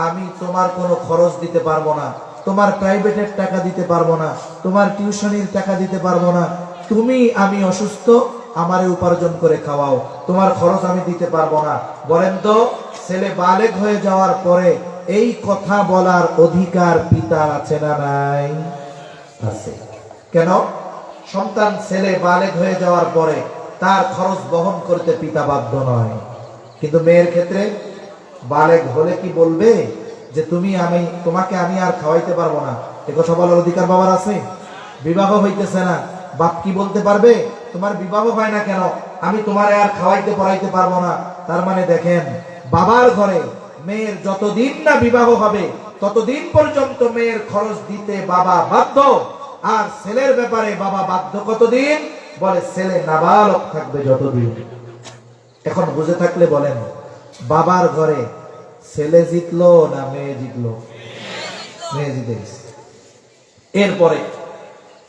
আমি তোমার কোনো খরচ দিতে পারবো না, তোমার প্রাইভেটের টাকা দিতে পারবো না, তোমার টিউশনির টাকা দিতে পারবো না, তুমি, আমি অসুস্থ, আমারে উপার্জন করে খাওয়াও, তোমার খরচ আমি দিতে পারবো না। বলেন তো, ছেলে বালেগ হয়ে যাওয়ার পরে এই কথা বলার অধিকার পিতার আছে না নাই? আছে। কেন? সন্তান ছেলে বালেগ হয়ে যাওয়ার পরে তার খরচ বহন করতে পিতা বাধ্য নয়। কিন্তু মেয়ের ক্ষেত্রে বালেগ হলে কি বলবে যে তোমাকে আমি আর খাওয়াইতে পারবো না? এ কথা বলার অধিকার বাবার আছে? বিবাহ হইতেছে না, বাপ কি বলতে পারবে তোমার বিবাহ হয় না কেন, আমি তোমারে আর খাওয়াইতে পড়াইতে পারবো না? তার মানে দেখেন, বাবার ঘরে মেয়ের যতদিন না বিবাহ হবে ততদিন পর্যন্ত মেয়ের খরচ দিতে বাবা বাধ্য। আর ছেলের ব্যাপারে বাবা বাধ্য কতদিন? বলে ছেলে নাবালক থাকবে যতদিন। এখন বুঝে থাকলে বলেন, বাবার ঘরে ছেলে জিতলো না মেয়ে জিতলো? মেয়ে জিতে গেছে। এরপরে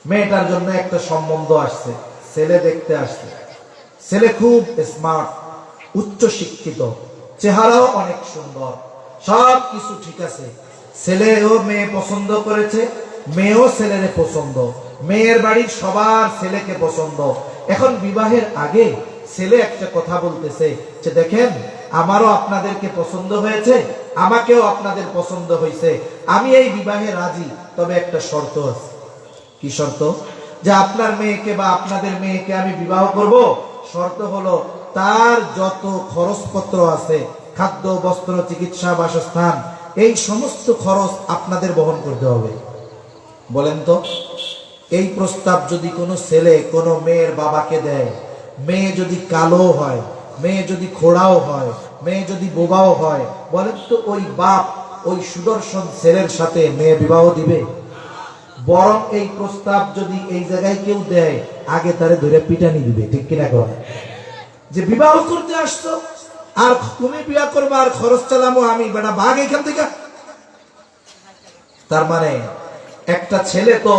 মেয়েটার জন্য একটা সম্বন্ধ আসছে, ছেলে দেখতে আসছে। ছেলে খুব স্মার্ট, উচ্চ শিক্ষিত, চেহারাও অনেক সুন্দর, সব কিছু ঠিক আছে। ছেলেও মেয়ে পছন্দ করেছে, মেয়েও ছেলের পছন্দ, মেয়ের বাড়ির সবার ছেলেকে পছন্দ। এখন বিবাহের আগে ছেলে একটা কথা বলতেছে যে দেখেন, আমারও আপনাদেরকে পছন্দ হয়েছে, আমাকেও আপনাদের পছন্দ হয়েছে, আমি এই বিবাহে রাজি, তবে একটা শর্ত আছে। কি শর্ত? যে আপনার মেয়েকে বা আপনাদের মেয়েকে আমি বিবাহ করব, শর্ত হলো তার যত খরচপত্র আছে, খাদ্য, বস্ত্র, চিকিৎসা, বাসস্থান, এই সমস্ত খরচ আপনাদের বহন করতে হবে। বলেন তো, এই প্রস্তাব যদি কোনো ছেলে কোনো মেয়ের বাবাকে দেয়, মেয়ে যদি কালো হয়, মেয়ে যদি খোড়াও হয়, মেয়ে যদি বোবাও হয়, বলেন তো ওই বাপ ওই সুদর্শন ছেলের সাথে মেয়ে বিবাহ দিবে? বরং এই প্রস্তাব যদি এই জায়গায় কেউ দেয়, আগে তারে ধরে পিটানি দিবে। ঠিক কিনা কর? যে বিবাহ করতে আসছো আর তুমি বিবাহ করবে আর খরচ চালামো আমি, বেটা ভাগ এখান থেকে। তার মানে একটা ছেলে তো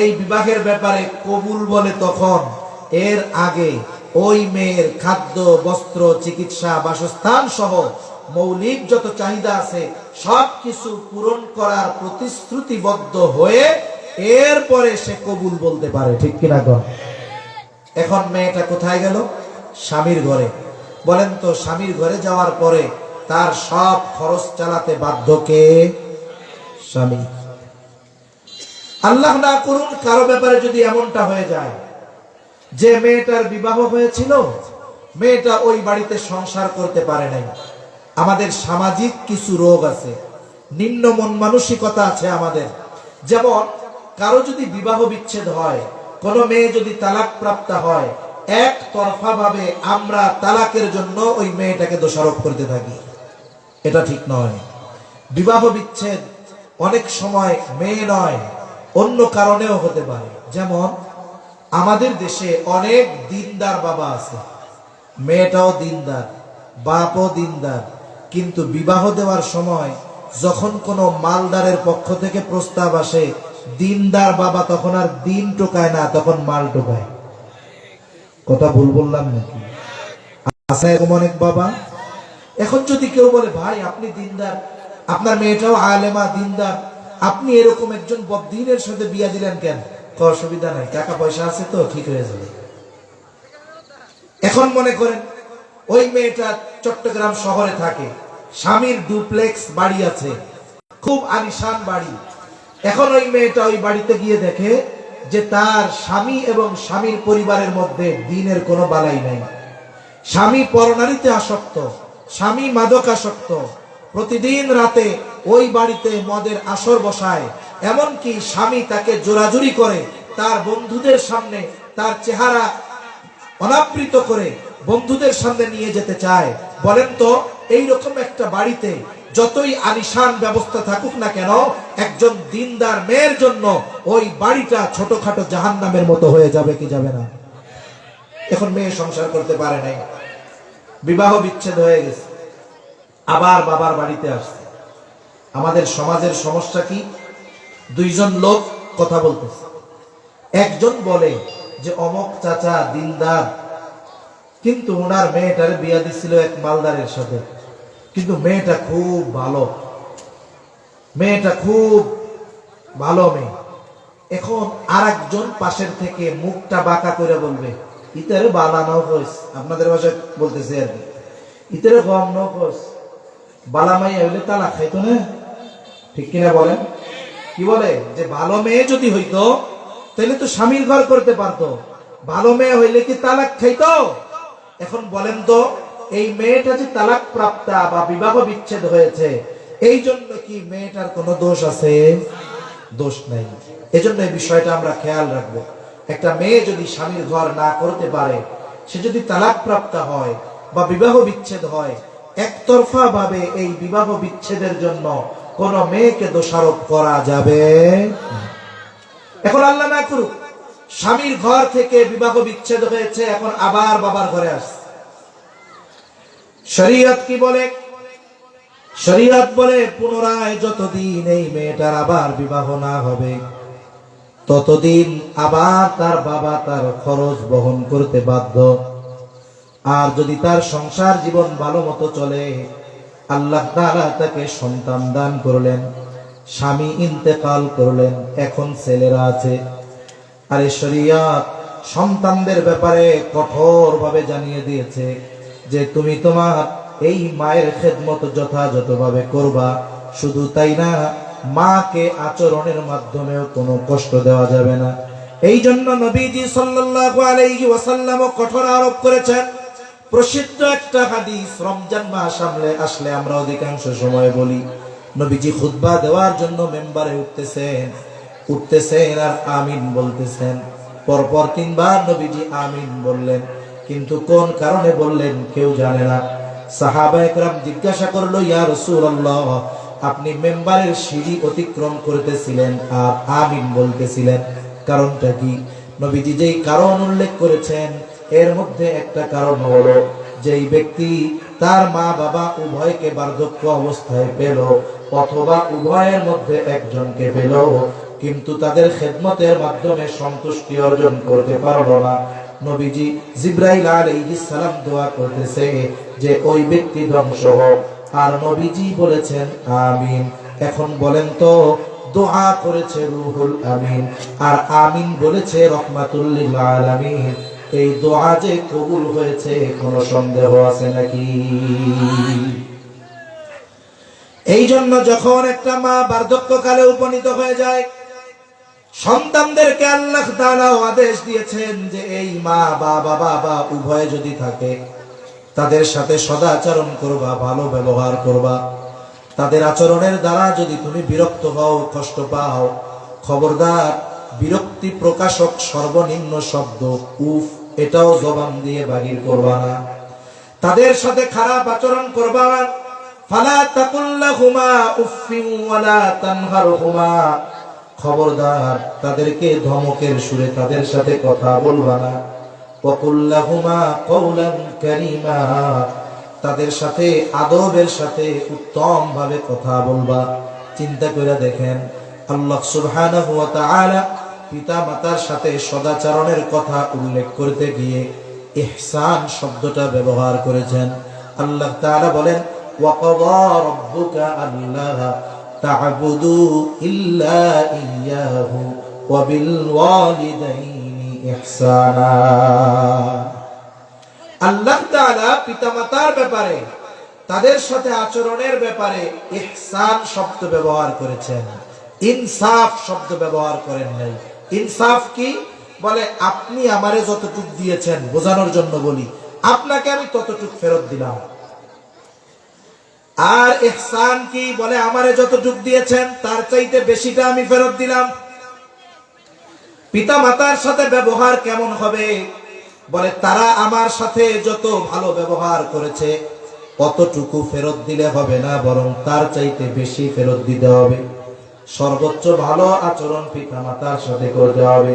এই বিবাহের ব্যাপারে কবুল বলে তখন, এর আগে ওই মেয়ের খাদ্য, বস্ত্র, চিকিৎসা, বাসস্থান সহ মৌলিক যত চাহিদা আছে সবকিছু পূরণ করার প্রতিশ্রুতিবদ্ধ হয়ে এরপরে সে কবুল বলতে পারে। ঠিক কিনা গো? এখন মেয়েটা কোথায় গেল? স্বামীর ঘরে। বলেন তো, স্বামীর ঘরে যাওয়ার পরে তার সব খরচ চালাতে বাধ্য কে? স্বামী। আল্লাহ না করুন কারো ব্যাপারে যদি এমনটা হয়ে যায় যে মেয়েটার বিবাহ হয়েছিল, মেয়েটা ওই বাড়িতে সংসার করতে পারে নাই। আমাদের সামাজিক কিছু রোগ আছে, নিম্ন মন মানসিকতা আছে আমাদের। যেমন কারো যদি বিবাহ বিচ্ছেদ হয়, কোন মেয়ে যদি তালাক প্রাপ্ত হয়, একতরফা ভাবে আমরা তালাকের জন্য ওই মেয়েটাকে দোষারোপ করতে থাকি। এটা ঠিক নয়। বিবাহ বিচ্ছেদ অনেক সময় মেয়ে নয়, অন্য কারণেও হতে পারে। যেমন আমাদের দেশে অনেক দিনদার বাবা আছে, মেয়েটাও দিনদার, বাপও দিনদার, কিন্তু বিবাহ দেওয়ার সময় যখন কোনো মালদারের পক্ষ থেকে প্রস্তাব আসে, দিনদার বাবা তখন আর দিন টোকায় না, তখন মাল টোকায়। কথা ভুল বললাম নাকি? আছে এরকম অনেক বাবা। এখন যদি কেউ বলে ভাই আপনি দিনদার, আপনার মেয়েটাও আলেমা দিনদার, আপনি এরকম একজন বদ্দিনের সাথে বিয়া দিলেন কেন? অসুবিধা নাই, টাকা পয়সা আছে তো ঠিক হয়ে যাবে। এখন মনে করেন ওই মেয়েটা চট্টগ্রাম শহরে থাকে, স্বামীর ডুপ্লেক্স বাড়ি আছে, খুব আলিশান বাড়ি। এখন ওই মেয়েটা ওই বাড়িতে গিয়ে দেখে যে তার স্বামী এবং স্বামীর পরিবারের মধ্যে দিনের কোনো বালাই নাই। স্বামী পরনারীতে আসক্ত, স্বামী মাদকাসক্ত, প্রতিদিন রাতে ওই বাড়িতে মদের আসর বসায়, এমনকি স্বামী তাকে জোরাজুরি করে, তার বন্ধুদের সামনে তার চেহারা অনাবৃত করে বন্ধুদের সামনে নিয়ে যেতে চায়। বলেন তো এইরকম একটা বাড়িতে যতই আলিশান ব্যবস্থা থাকুক না কেন, একজন দিনদার মেয়ের জন্য ওই বাড়িটা ছোটখাটো জাহান্নামের মতো হয়ে যাবে কি যাবে না? এখন মেয়ে সংসার করতে পারে নাই, বিবাহ বিচ্ছেদ হয়ে গেছে, আবার বাবার বাড়িতে আসছে। আমাদের সমাজের সমস্যা কি? দুইজন লোক কথা বলতেছে, একজন বলে যে অমক চাচা দিনদার, কিন্তু ওনার মেয়েটারে বিয়া দিছিল এক মালদারের সাথে, কিন্তু মেয়েটা খুব ভালো, মেয়েটা খুব ভালো মেয়ে। এখন আর একজন পাশের থেকে মুখটা বাঁকা করে বলবে ইতারে বালানো কইস, আপনাদের ভাষায় বলতেছে আর কি, ইতারে কম ন কইস, বালামাই হইলে তালাক খাইতো না, ঠিক কিনা বলেন? কি বলে যে ভালো মেয়ে যদি হইতো তাহলে তো স্বামীর ঘর করতে পারতো, ভালো মেয়ে হইলে কি তালাক খাইতো? এখন বলেন তো এই মেয়েটা যে তালাক প্রাপ্তা বা বিবাহ বিচ্ছেদ হয়েছে, এই জন্য কি মেয়েটার কোনো দোষ আছে? দোষ নাই। এজন্য এই বিষয়টা আমরা খেয়াল রাখবো। একটা মেয়ে যদি স্বামীর ঘর না করতে পারে, সে যদি তালাক প্রাপ্তা হয় বা বিবাহ বিচ্ছেদ হয়, একতরফা ভাবে এই বিবাহ বিচ্ছেদের জন্য কোন মেয়েকে দোষারোপ করা যাবে না। এখন আল্লাহ না করুক স্বামীর ঘর থেকে বিবাহ বিচ্ছেদ হয়েছে, এখন আবার বাবার ঘরে আসছে। শরীয়ত কি বলে? শরীয়ত বলে পুনরায় যতদিন এই মেয়েটার আবার বিবাহ না হবে, ততদিন আবার তার বাবা তার খরচ বহন করতে বাধ্য। আর যদি তার সংসার জীবন ভালো মতো চলে, আল্লাহ তাআলা তাকে সন্তান দান করলেন, স্বামী ইন্তেকাল করলেন, এখন ছেলেরা আছে, আর শরীয়ত সন্তানদের ব্যাপারে কঠোর ভাবে জানিয়ে দিয়েছে যে তুমি তোমার এই মায়ের খেদমত যথাযথভাবে করবা। শুধু তাই না, মাকে আচরণের মাধ্যমেও কোনো কষ্ট দেওয়া যাবে না। এই জন্য নবীজি সাল্লাল্লাহু আলাইহি ওয়াসাল্লাম কঠোর আরোপ করেছেন। প্রসিদ্ধ একটা হাদিস রমজান মাস আসলে আমরা অধিকাংশ সময় বলি, নবীজি খুতবা দেওয়ার জন্য মেম্বারে উঠতেছেন আর আমিন বলতেছেন। পরপর 3 বার নবীজি আমিন বললেন, কিন্তু কোন কারণে বললেন কেউ জানে না। সাহাবায়ে কেরাম জিজ্ঞাসা করলো, ইয়া রাসূলুল্লাহ, আপনি মেম্বারের সিঁড়ি অতিক্রম করতেছিলেন আর আমিন বলতেছিলেন, কারণটা কি? নবীজি যেই কারণ উল্লেখ করেছেন এর মধ্যে একটা কারণ হলো, যেই ব্যক্তি তার মা বাবা উভয়কে বার্ধক্য অবস্থায় পেল অথবা উভয়ের মধ্যে একজনকে পেল, কিন্তু তাদের খেদমতের মাধ্যমে সন্তুষ্টি অর্জন করতে পারলো না, নবীজি জিবরাইল আলাইহিস সালাম দোয়া করতেছে যে ওই ব্যক্তি ধ্বংস হোক, আর নবীজি বলেছেন আমিন। এখন বলেন তো, দোয়া করেছে রুহুল আমিন আর আমিন বলেছে রহমাতুল লিল আলামিন, এই দোয়া যে কবুল হয়েছে কোনো সন্দেহ আছে নাকি? এই জন্য যখন একটা মা বার্ধক্যকালে উপনীত হয়ে যায়, সন্তানদেরকে আল্লাহ তাআলা আদেশ দিয়েছেন যে এই মা বা বাবা উভয় যদি থাকে, তাদের সাথে সদাচরণ করবা, ভালো ব্যবহার করবা। তাদের আচরণের দ্বারা যদি তুমি বিরক্ত হও, কষ্ট পাও, খবরদার বিরক্তি প্রকাশক সর্বনিম্ন শব্দ উফ এটাও জবান দিয়ে বাহির করবা না। তাদের সাথে খারাপ আচরণ করবা না। ফালা তাকুল্লাহুমা উফফিন ওয়ালা তানহারহুমা, খবরদার তাদেরকে ধমকের সুরে তাদের সাথে কথা বলবা না। ওয়াকুল্লাহুমা কওলান কারীমা, তাদের সাথে আদবের সাথে উত্তম ভাবে কথা বলবা। চিন্তা করে দেখেন, আল্লাহ সুবহানাহু ওয়া তাআলা পিতা মাতার সাথে সদাচরণের কথা উল্লেখ করতে গিয়ে ইহসান শব্দটা ব্যবহার করেছেন। আল্লাহ তাআলা বলেন, ওয়া ক্বাদা রাব্বুকা আল্লা তা'বুদু ইল্লা ইয়্যাহু ওয়া বিল ওয়ালিদাইনি ইহসানা। আল্লাহ তাআলা পিতামাতার ব্যাপারে, তাদের সাথে আচরণের ব্যাপারে ইহসান শব্দ ব্যবহার করেছেন, ইনসাফ শব্দ ব্যবহার করেন নাই। ইনসাফ কি? বলে আপনি আমারে যতটুকু দিয়েছেন, বোঝানোর জন্য বলি, আপনাকে আমি ততটুকু ফেরত দিলাম। আর ইহসান কি? বলে আমারে যতটুকু দিয়েছেন তার চাইতে বেশিটা আমি ফেরত দিলাম। পিতা মাতার সাথে ব্যবহার কেমন হবে? বলে তারা আমার সাথে যত ভালো ব্যবহার করেছে অতটুকু ফেরত দিলে হবে না, বরং তার চাইতে বেশি ফেরত দিতে হবে। সর্বোচ্চ ভালো আচরণ পিতা মাতার সাথে করতে হবে।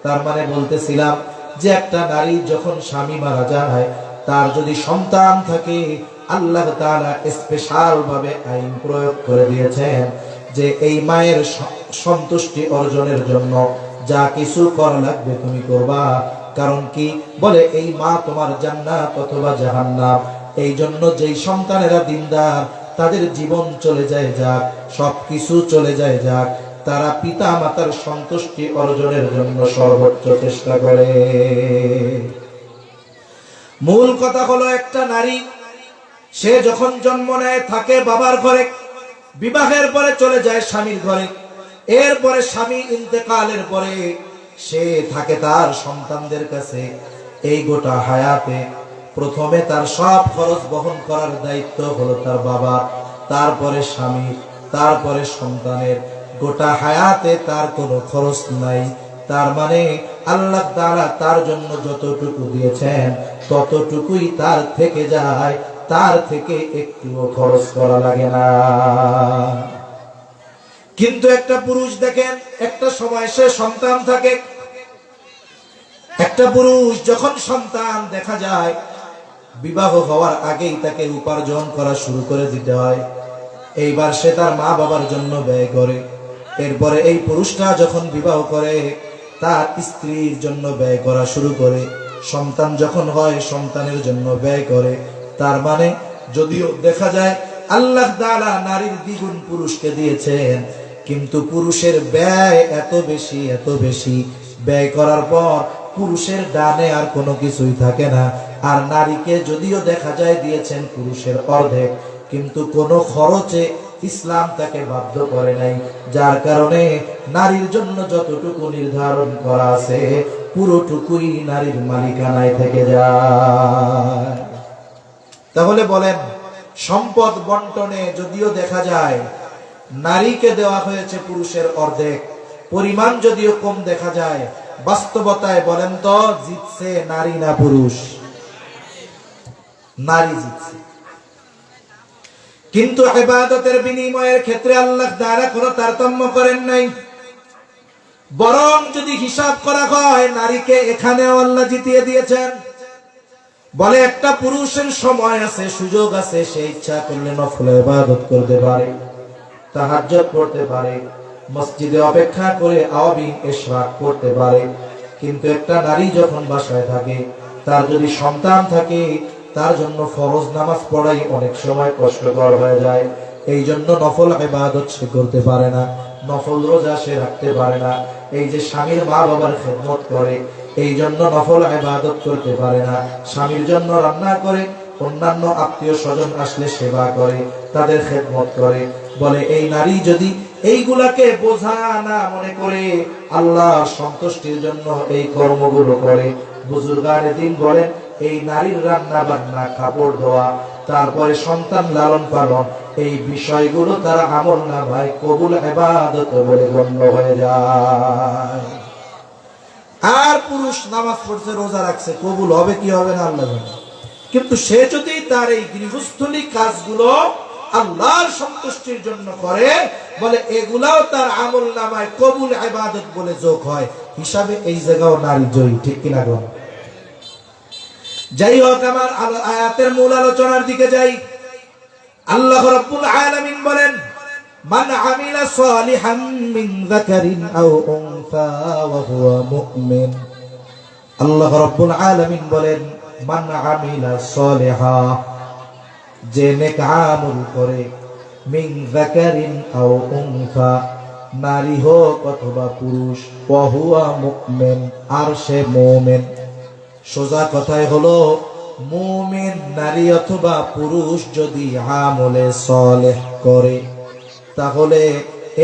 তার মানে বলতেছিলাম যে একটা নারী যখন স্বামী মারা যায়, তার যদি সন্তান থাকে, আল্লাহ তাআলা স্পেশাল ভাবে আইন প্রয়োগ করে দিয়েছেন যে এই মায়ের সন্তুষ্টি অর্জনের জন্য যা কিছু করা লাগবে তুমি করবা। কারণ কি? বলে এই মা তোমার জান্নাত অথবা জাহান্নাম। এই জন্য যেই সন্তানেরা দিনদার, তাদের জীবন চলে যায় যাক, সবকিছু চলে যায় যাক, তারা পিতা মাতার সন্তুষ্টি অর্জনের জন্য সর্বোচ্চ চেষ্টা করে। মূল কথা হলো, একটা নারী সে যখন জন্ম নেয় থাকে বাবার ঘরে, বিবাহের পরে চলে যায় স্বামীর ঘরে, এরপরে স্বামী ইন্তেকালের পরে সে থাকে তার সন্তানদের কাছে। এই গোটা হায়াতে প্রথমে তার সব খরচ বহন করার দায়িত্ব হলো তার বাবা, তারপরে স্বামী, তারপরে সন্তানের। গোটা হায়াতে তার কোনো খরচ নাই। তার মানে আল্লাহ তাআলা তার জন্য যতটুকু দিয়েছেন ততটুকুই তার থেকে যায়, তার থেকে একটুও খরচ করা লাগে না। কিন্তু একটা পুরুষ দেখেন, একটা সময় সে সন্তান থাকে, একটা পুরুষ যখন সন্তান দেখা যায়, বিবাহ হওয়ার আগেই তাকে উপার্জন করা শুরু করে দিতে হয়। এইবার সে তার মা বাবার জন্য ব্যয় করে। এরপরে এই পুরুষটা যখন বিবাহ করে, তার স্ত্রীর জন্য ব্যয় করা শুরু করে। সন্তান যখন হয়, সন্তানের জন্য ব্যয় করে। তার মানে যদিও দেখা যায় আল্লাহ তাআলা নারীর দ্বিগুণ পুরুষকে দিয়েছেন, কিন্তু পুরুষের ব্যয় এত বেশি, এত বেশি ব্যয় করার পর পুরুষের ডানে আর কোনো কিছুই থাকে না। আর নারীকে যদিও দেখা যায় দিয়েছেন পুরুষের অর্ধেক, কিন্তু কোনো খরচে ইসলাম তাকে বাধ্য করে নাই। যার কারণে নারীর জন্য যতটুকু নির্ধারণ করা আছে পুরোটুকুই নারীর মালিকানায় থেকে যায়। তাহলে বলেন, সম্পদ বন্টনে যদিও দেখা যায় নারীকে দেওয়া হয়েছে পুরুষের অর্ধেক, পরিমাণ যদিও কম দেখা যায়, বাস্তবতায় বলেন তো জিতছে নারী না পুরুষ? নারী জিতছে। কিন্তু ইবাদতের বিনিময়ের ক্ষেত্রে আল্লাহ তাআলা কোনো তারতম্য করেন নাই। বরং যদি হিসাব করা হয়, নারীকে এখানেও আল্লাহ জিতিয়ে দিয়েছেন। বলে একটা পুরুষের সময় আছে, সুযোগ আছে, সে ইচ্ছা করলে নফল ইবাদত করতে পারে, তাহাজ্জুদ পড়তে পারে, মসজিদে অপেক্ষা করে আওয়াবিন ইশরাক করতে পারে। কিন্তু একটা নারী যখন বাসায় থাকে, তার যদি সন্তান থাকে, তার জন্য ফরজ নামাজ পড়াই অনেক সময় কষ্টকর হয়ে যায়। এই জন্য নফল ইবাদত সে করতে পারে না, নফল রোজা সে রাখতে পারে না। এই যে স্বামীর মা বাবার খেদমত করে, এই জন্য নফল ইবাদত করতে পারে না। স্বামীর জন্য রান্না করে, অন্যান্য আত্মীয় স্বজন আসলে সেবা করে, তাদের খেদমত করে। বলে এই নারী যদি এইগুলাকে বোঝা না মনে করে আল্লাহর সন্তুষ্টির জন্য এই কর্মগুলো করে, বুজুর্গানে দিন বলেন এই নারীর রান্না বান্না, কাপড় ধোয়া, তারপরে সন্তান লালন পালন, এই বিষয়গুলো তার আমলনামায় কবুল ইবাদত বলে গণ্য হয়ে যায়। আর পুরুষ নামাজ পড়ছে, রোজা রাখছে, কবুল হবে কি হবে না আল্লাহ জানে। কিন্তু সে যদি তার এই গৃহস্থলী কাজগুলো আল্লাহর সন্তুষ্টির জন্য করে, বলে এগুলাও তার আমলনামায় কবুল ইবাদত বলে যোগ হয়। হিসাবে এই জায়গাও নারী জয়ী, ঠিক কিনা গো? যাই হোক, আমার আয়াতের মূল আলোচনার দিকে যাই। আল্লাহ রাব্বুল আলামিন বলেন, মান আমিলা সালিহাম মিন যাকারিন আও উনসা ওয়া হুয়া মুমিন। আল্লাহ রাব্বুল আলামিন বলেন, মান আমিলা সালিহা, যে নেক আমল করে, মিন যাকারিন আও উনসা, নারী হোক অথবা পুরুষ, ওয়া হুয়া মুমিন, আর সে মুমিন। সোজা কথাই হলো, মুমিন নারী অথবা পুরুষ যদি আমলে সালেহ করে, তাহলে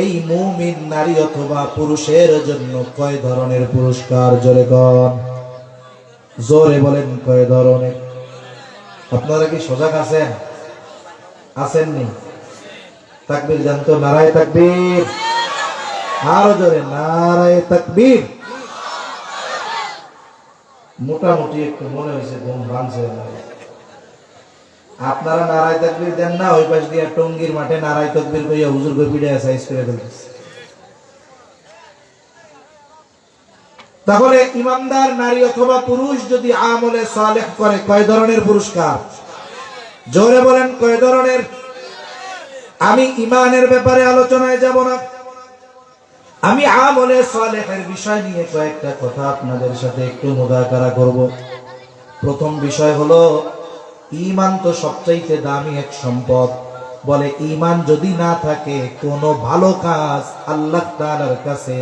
এই মুমিন নারী অথবা পুরুষের জন্য কয় ধরনের পুরস্কার? জোরে গণ, জোরে বলেন কয় ধরনের? আপনারা কি সজাগ আছেন? আসেননি? তাকবীর জানতো? নারায়ে তাকবীর, আরো জোরে নারায়ে তাকবীর। মোটামুটি একটু মনে হয়েছে ঘুম ভাঙছে। আপনারা নারায়ে তাকবীর দেন না, ওই পাশ দিয়ে টঙ্গীর মাঠে নারায়ে তাকবীর কইয়া হুজুর কই পিড়ে সাইজ করে ফেলতেছে। তাহলে ইমানদার নারী অথবা পুরুষ যদি আমলে সালেহ করে, কয় ধরনের পুরস্কার? জোরে বলেন কয় ধরনের? আমি ইমানের ব্যাপারে আলোচনায় যাব না, আমি আমলে সালেহের বিষয় নিয়ে কয়েকটা কথা আপনাদের সাথে একটু মুযাকারা করব। প্রথম বিষয় হলো, ঈমান তো সবচাইতে দামি এক সম্পদ। বলে ঈমান যদি না থাকে, কোনো ভালো কাজ আল্লাহ তাআলার কাছে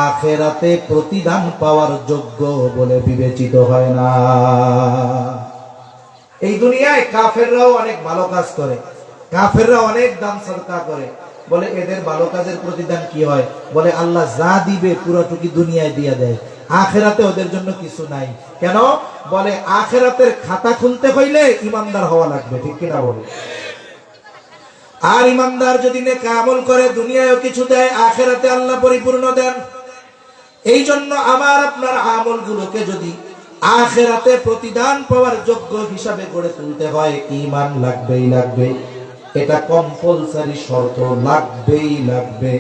আখিরাতে প্রতিদান পাওয়ার যোগ্য বলে বিবেচিত হয় না। এই দুনিয়ায় কাফেররাও অনেক ভালো কাজ করে, কাফেররা অনেক দান সদকা করে। বলে এদের ভালো কাজের প্রতিদান কি হয়? বলে আল্লাহ যা দিবে পুরোটুকি দুনিয়ায় দিয়ে দেয়, আখিরাতে ওদের জন্য কিছু নাই। কেন? বলে আখিরাতের খাতা খুলতে হইলে ইমানদার হওয়া লাগবে, ঠিক কিনা বলে? আর ইমানদার যদি নেক আমল করে, দুনিয়ায়ও কিছু দেয়, আখিরাতে আল্লাহ পরিপূর্ণ দেন। এই জন্য আমার আপনার আমলগুলোকে যদি আখিরাতে প্রতিদান পাওয়ার যোগ্য হিসাবে গড়ে তুলতে হয়, ঈমান লাগবেই লাগবে। এটা কম্পালসারি শর্ত, লাগবেই লাগবে।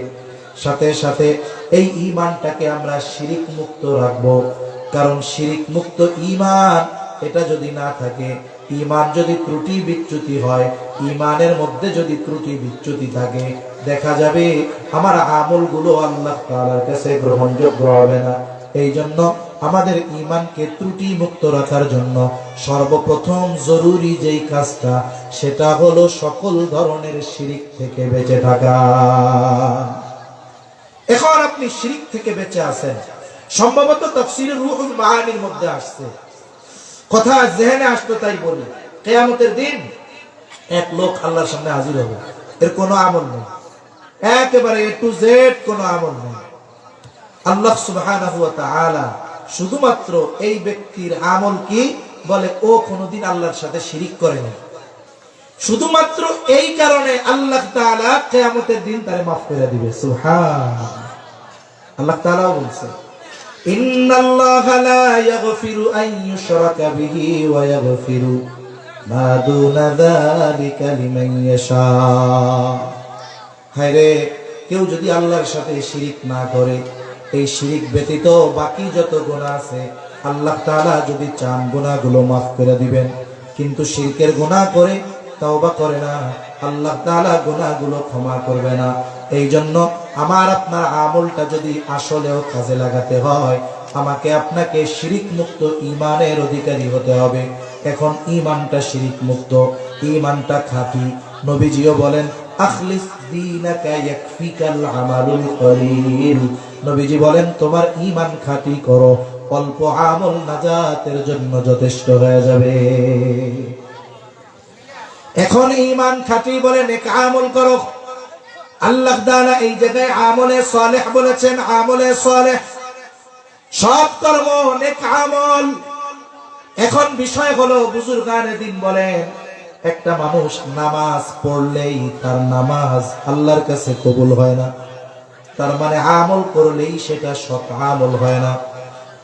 সাথে সাথে এই ঈমানটাকে আমরা শিরিক মুক্ত রাখবো, কারণ শিরিক মুক্ত ঈমান এটা যদি না থাকে, ঈমান যদি ত্রুটি বিচ্যুতি হয়, ঈমানের মধ্যে যদি ত্রুটি বিচ্যুতি থাকে, দেখা যাবে আমার আমলগুলো আল্লাহ তাআলার কাছে গ্রহণযোগ্য হবে না। এই জন্য আমাদের ঈমানকে ত্রুটি মুক্ত রাখার জন্য সর্বপ্রথম জরুরি যেই কাজটা, সেটা হলো সকল ধরনের শিরিক থেকে বেঁচে থাকা। এখন আপনি শিরিক থেকে বেঁচে আছেন, সম্ভবত তাফসীরে রুহুল মাআনির মধ্যে আসছে, কথা জেহেনে আসতো তাই বলি। কিয়ামতের দিন এক লোক আল্লাহর সামনে হাজির হবে, এর কোনো আমল নেই, একেবারে এ টু জেড কোনো আমল নেই। আল্লাহ সুবহানাহু ওয়া তাআলা শুধুমাত্র এই ব্যক্তির আমল কি? বলে ও কোনোদিন আল্লাহর সাথে শিরিক করেনি। শুধুমাত্র এই কারণে আল্লাহ তাআলা কিয়ামতের দিন তারে মাফ করে দিবে। সুবহানাল্লাহ। আল্লাহ তাআলা বলছে, ইন্নাল্লাহা লা ইয়াগফিরু আন ইউশরাকা বিহি ওয়া ইয়াগফিরু মা দুনা যালিকা লিমান ইয়াশা। হায়রে, কেউ যদি আল্লাহর সাথে শিরিক না করে, এই শিরিক ব্যতীত বাকি যত গুনাহ আছে আল্লাহ তাআলা যদি চান গুনাহগুলো মাফ করে দিবেন। কিন্তু শিরকের গুনাহ করে, তওবা করে না, আল্লাহ তাআলা গুনাহগুলো ক্ষমা করবে না। এই জন্য আমার আপনার আমলটা যদি আসলেও কাজে লাগাতে হয়, আমাকে আপনাকে শিরিক মুক্ত ঈমানের অধিকারী হতে হবে। এখন ঈমানটা শিরিক মুক্ত, ঈমানটা খাঁটি। নবীজিও বলেন, আখলিস দীনাকা ইয়াকফিকাল আমালুল কলিল। নবীজি বলেন, তোমার ঈমান খাঁটি করো, অল্প আমল নাজাতের জন্য যথেষ্ট হয়ে যাবে। এখন ঈমান খাঁটি বলে নেক আমল করো। আল্লাহ তাআলা এই জায়গায় আমলে সালেহ বলেছেন, আমলে সালেহ সৎ কর্ম, নেক আমল। এখন বিষয় হলো, বুজুর্গানে দিন বলেন, একটা মানুষ নামাজ পড়লেই তার নামাজ আল্লাহর কাছে কবুল হয় না। তার মানে আমল করলেই সেটা সৎ আমল হয় না,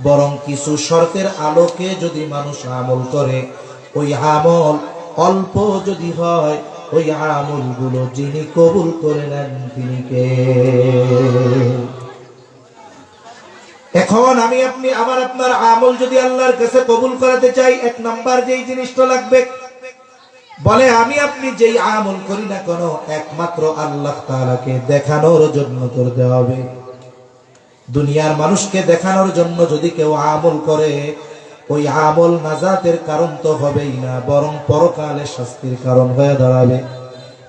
বরং কিছু শর্তের আলোকে যদি মানুষ আমল করে, ওই আমল অল্প যদি হয়, ওই আমলগুলো যিনি কবুল করে নেন তিনি কে? এখন আমি আপনি আপনার আমল যদি আল্লাহর কাছে কবুল করাতে চাই, এক নাম্বার যেই জিনিসটা লাগবে, বলে আমি আপনি যেই আমল করি না কেন একমাত্র আল্লাহ তাআলাকে দেখানোর জন্য করতে হবে। দুনিয়ার মানুষকে দেখানোর জন্য যদি কেউ আমল করে, ওই আমল নাজাতের কারণ তো হবেই না, বরং পরকালে শাস্তির কারণ হয়ে দাঁড়াবে।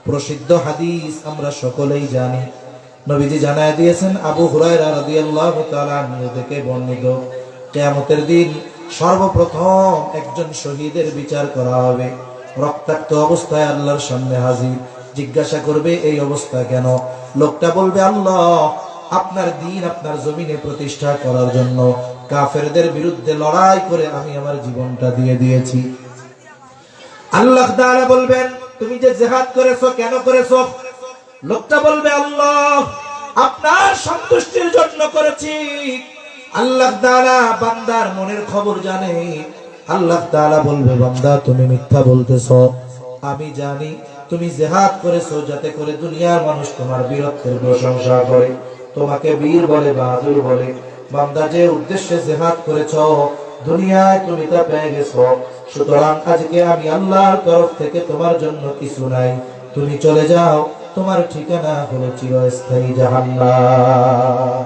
প্রসিদ্ধ হাদিস আমরা সকলেই জানি, নবীজি জানায় দিয়েছেন, আবু হুরায়রা রাদিয়াল্লাহু তাআলা আনহু থেকে বর্ণিত, কিয়ামতের দিন সর্বপ্রথম একজন শহীদের বিচার করা হবে। রক্তাক্ত অবস্থায় আল্লাহর সামনে হাজির। জিজ্ঞাসা করবে এই অবস্থা কেন? লোকটা বলবে, আল্লাহ আপনার দ্বীন আপনার জমিনে প্রতিষ্ঠা করার জন্য কাফেরদের বিরুদ্ধে লড়াই করে আমি আমার জীবনটা দিয়ে দিয়েছি। আল্লাহ তাআলা বলবেন, তুমি যে জিহাদ করেছো কেন করেছো? লোকটা বলবে, আল্লাহ আপনার সন্তুষ্টির জন্য করেছি। আল্লাহ তাআলা বান্দার মনের খবর জানে। আল্লাহ তাআলা বলবে, বান্দা তুমি মিথ্যা বলতেছো, আমি জানি তুমি জিহাদ করেছো যাতে করে দুনিয়ার মানুষ তোমার বীরত্বের প্রশংসা করে, তোমাকে বীর বলে, বাহাদুর বলে। বান্দা যে উদ্দেশ্যে জিহাদ করেছো দুনিয়ায় তুমি তা পেয়ে গেছো, সুতরাং আজকে আমি আল্লাহর তরফ থেকে তোমার জন্য কিছু নাই, তুমি চলে যাও, তোমার ঠিকানা হলো চিরস্থায়ী জাহান্নাম।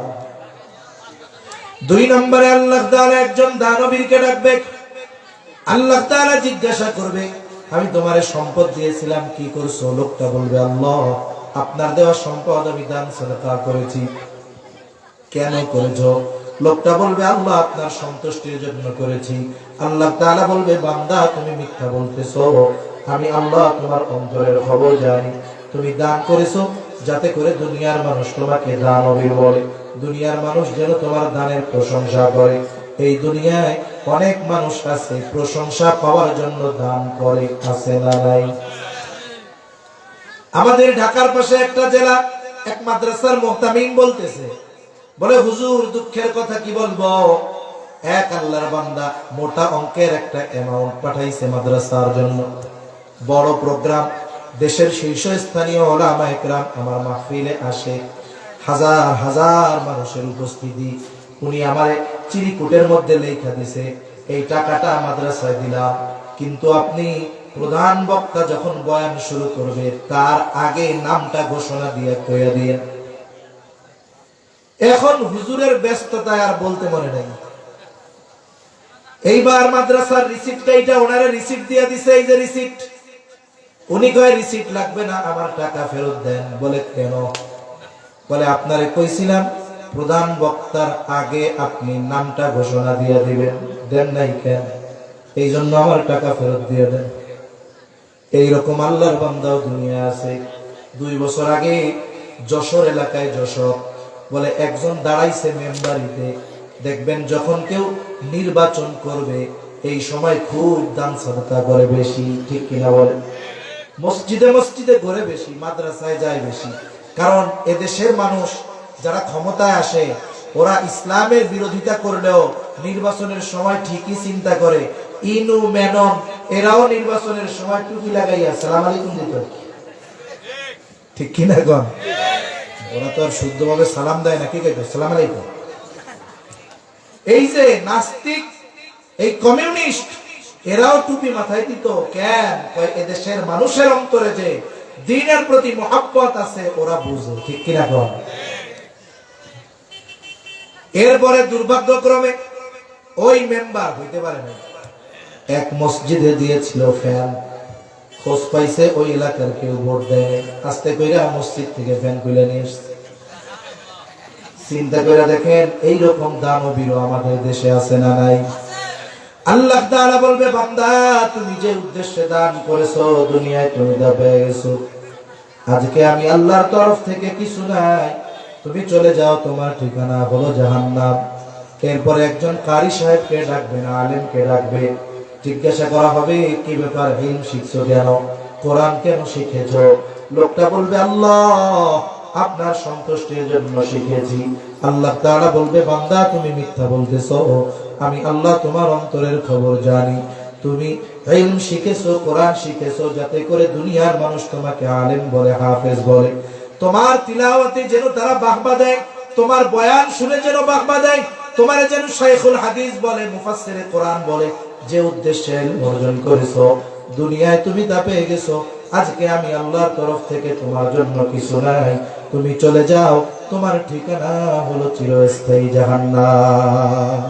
দুই নম্বরে আল্লাহ তাআলা একজন দানবীরকে ডাকবে। আল্লাহ তাআলা জিজ্ঞাসা করবে, আমি তোমারে সম্পদ দিয়েছিলাম কি করছো? লোকটা বলবে, আল্লাহ আপনার দেওয়া সম্পদ আমি দান সাদাকা করেছি। কেন করেছো? লোকটা বলবে, আল্লাহ আপনার সন্তুষ্টির জন্য করেছি। আল্লাহ তাআলা বলবে, বান্দা তুমি মিথ্যা বলতেছো, আমি আল্লাহ তোমার অন্তরের খবর জানি। তুমি দান করেছো যাতে করে দুনিয়ার মানুষ তোমাকে দানবীর বলে, দুনিয়ার মানুষ যেন তোমার দানের প্রশংসা করে। এই দুনিয়ায় অনেক মানুষ আছে প্রশংসা পাওয়ার জন্য দান করে, আছে না নাই? আমাদের ঢাকার পাশে একটা জেলা, এক মাদ্রাসার মুহতামিম বলতেছে, বলে হুজুর দুঃখের কথা কি বলবো, এক আল্লাহর বান্দা মোটা অঙ্কের একটা অ্যামাউন্ট পাঠাইছে মাদ্রাসার জন্য। বড় প্রোগ্রাম, দেশের শীর্ষস্থানীয় উলামা ইকরাম আমার মাহফিলে আসে, হাজার হাজার মানুষের উপস্থিতি। উনি আমারে চিরিকুটের মধ্যে লেখা দিছে, এই টাকাটা মাদ্রাসায় দিলাম, কিন্তু আপনি প্রধান বক্তা যখন বয়ান শুরু করবে তার আগে নামটা ঘোষণা দিয়ে কইয়া দিয়ে। এখন হুজুরের ব্যস্ততায় আর বলতে মনে নাই। এইবার মাদ্রাসার রিসিপ্টটা এটা ওনারে রিসিপ্ট দিয়ে দিছে, এই যে রিসিপ্ট। উনি কয় রিসিপ্ট লাগবে না, আমার টাকা ফেরত দেন। বলে কেন? বলে আপনারে কইছিলাম প্রধান বক্তার আগে আপনি নামটা ঘোষণা দিয়ে দিবেন, দেন নাই কেন? এই জন্য আমার টাকা ফেরত দিয়ে দেন। এইরকম আল্লাহর বান্দাও দুনিয়া আছে। 2 বছর আগে যশোর এলাকায়, যশোর বলে একজন দাঁড়াইছে মেম্বারিতে, দেখবেন যখন কেউ নির্বাচন করবে এই সময় খুব দান সাদাকা করে বেশি, ঠিক কিনা বলে? মসজিদে মসজিদে ঘুরে বেশি, মাদ্রাসায় যায় বেশি। কারণ এদেশের মানুষ যারা ক্ষমতায় আসে ওরা ইসলামের বিরোধিতা করলেও নির্বাচনের সময় ঠিকই চিন্তা করে। ইনু মেনন এরাও নির্বাচনের সময় টুপি লাগাইয়া আসসালামু আলাইকুম দিত, ঠিক কিনা গণ? ওরা তো আর শুদ্ধভাবে সালাম দেয় না, কি কইতো আসসালামু আলাইকুম। এই যে নাস্তিক, এই কমিউনিস্ট, এরাও টুপি মাথায় দিত। কেন? এদেশের মানুষের অন্তরে যে দ্বীনের প্রতি মহব্বত আছে ওরা বুঝে, ঠিক কিনা গণ? এরপরে দুর্ভাগ্যক্রমে ওই মেম্বার হইতে পারে না, এক মসজিদে দিয়েছিল ফ্যান, খোঁজ পাইছে ওই এলাকার কেউ ভোট দেয়, আস্তে কইরা মসজিদ থেকে ফ্যান খুলে নিয়ে এসছে। চিন্তা করে দেখেন এইরকম দানবীরও আমাদের দেশে আছে না নাই? আল্লাহ তাআলা বলবে, বান্দা তুমি যে উদ্দেশ্যে দান করেছো দুনিয়ায় তুমি তা পেয়ে গেছো, আজকে আমি আল্লাহর তরফ থেকে কিছু নাই, তুমি চলে যাও, তোমার ঠিকানা হলো জাহান্নাম। এরপরে একজন কারি সাহেবকে ডাকবে, না আলেমকে ডাকবে, জিজ্ঞাসা করা হবে কি ব্যাপার, ইলম শিখছো কেন, কোরআন কেন শিখেছো? লোকটা বলবে, আল্লাহ আপনার সন্তুষ্টির জন্য শিখেছি। আল্লাহ তাআলা বলবে, বান্দা তুমি মিথ্যা বলতেছো, আমি আল্লাহ তোমার অন্তরের খবর জানি। তুমি ইলম শিখেছো, কোরআন শিখেছো যাতে করে দুনিয়ার মানুষ তোমাকে আলেম বলে, হাফেজ বলে, তোমার তিলাওয়াতে যেন তারা বাহবা দেয়, তোমার বয়ান শুনে যেন বাহবা দেয়, তোমার যেন শাইখুল হাদিস বলে, মুফাসসিরে কোরআন বলে, যে উদ্দেশ্যে অর্জন করেছো দুনিয়ায় তুমি তা পেয়ে গেছো। আজকে আমি আল্লাহর তরফ থেকে তোমার জন্য কিছু নাই, তুমি চলে যাও, তোমার ঠিকানা হলো চিরস্থায়ী জাহান্নাম।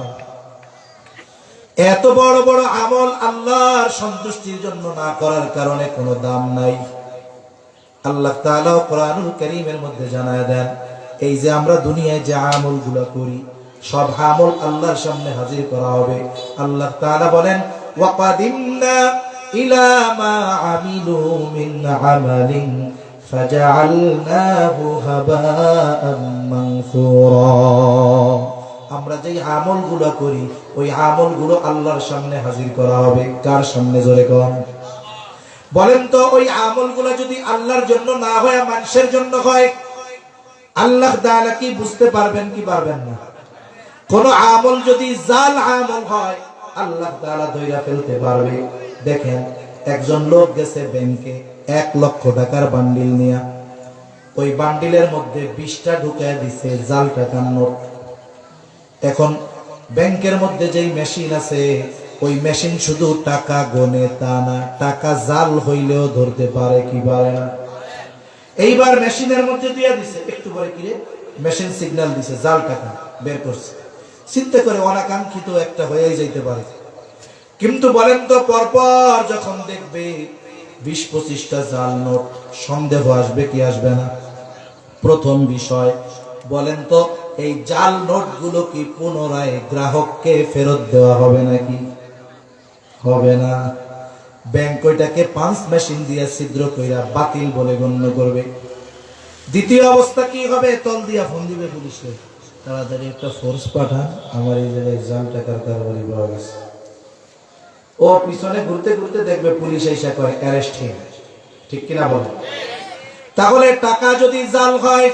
এত বড় বড় আমল আল্লাহর সন্তুষ্টির জন্য না করার কারণে কোনো দাম নাই। আল্লাহ তাআলা কোরআনুল কারীমের মধ্যে জানায় দেন, এই যে আমরা দুনিয়ায় যে আমলগুলো করি সব আমল আল্লাহর সামনে হাজির করা হবে। আল্লাহ তাআলা বলেন, ওয়াকাদিমনা ইলা মা আমিলু মিন আমালিন ফাজআলনাহু হাবাআম মানসুরা। আমরা যেই আমলগুলো করি ওই আমলগুলো আল্লাহর সামনে হাজির করা হবে। কার সামনে? জোরে কোন বলেন তো। ওই আমলগুলো যদি আল্লাহর জন্য না হয়, মানুষের জন্য হয়, আল্লাহ তাআলা কি বুঝতে পারবেন কি পারবেন না? কোন আমল যদি জাল আমল হয় আল্লাহ তাআলা ধইরা ফেলতে পারবে। দেখেন, একজন লোক গেছে ব্যাংকে 1 লক্ষ টাকার বান্ডিল নিয়ে, ওই বান্ডিলের মধ্যে 20টা ঢুকায় দিছে জাল টাকার নোট। এখন ব্যাংকের মধ্যে যেই মেশিন আছে ওই মেশিন শুধু টাকা গনে তা না, টাকা জাল হইলেও ধরতে পারে কি পারে না। এইবার মেশিনের মধ্যে দিয়ে দিছে, একটু পরে কি রে মেশিন সিগন্যাল দিছে, জাল টাকা বের করছে। চিন্তা করে অনাকাঙ্ক্ষিত একটা হয়েই যাইতে পারে। কিন্তু বলেন তো, পরপর যখন দেখবে 20-25টা জাল নোট, সন্দেহ আসবে কি আসবে না? প্রথম বিষয়, বলেন তো এই জাল নোটগুলো কি পুনরায় গ্রাহককে ফেরত দেওয়া হবে নাকি? হবে না। ব্যাংক ওইটাকে পাঞ্চ মেশিন দিয়ে ছিদ্র কইরা বাতিল বলে গণ্য করবে। দ্বিতীয় অবস্থা কি হবে? তল দিয়া ফোন দিবে পুলিশে, তাড়াতাড়ি একটা ফোর্স পাঠান, আমার এই জায়গায় জাল টাকার কারবারি পাওয়া গেছে। ও পিছনে ঘুরতে ঘুরতে দেখবে পুলিশ এসে কয় অ্যারেস্ট হিম। ঠিক কিনা বলে? তাহলে টাকা যদি জাল হয়,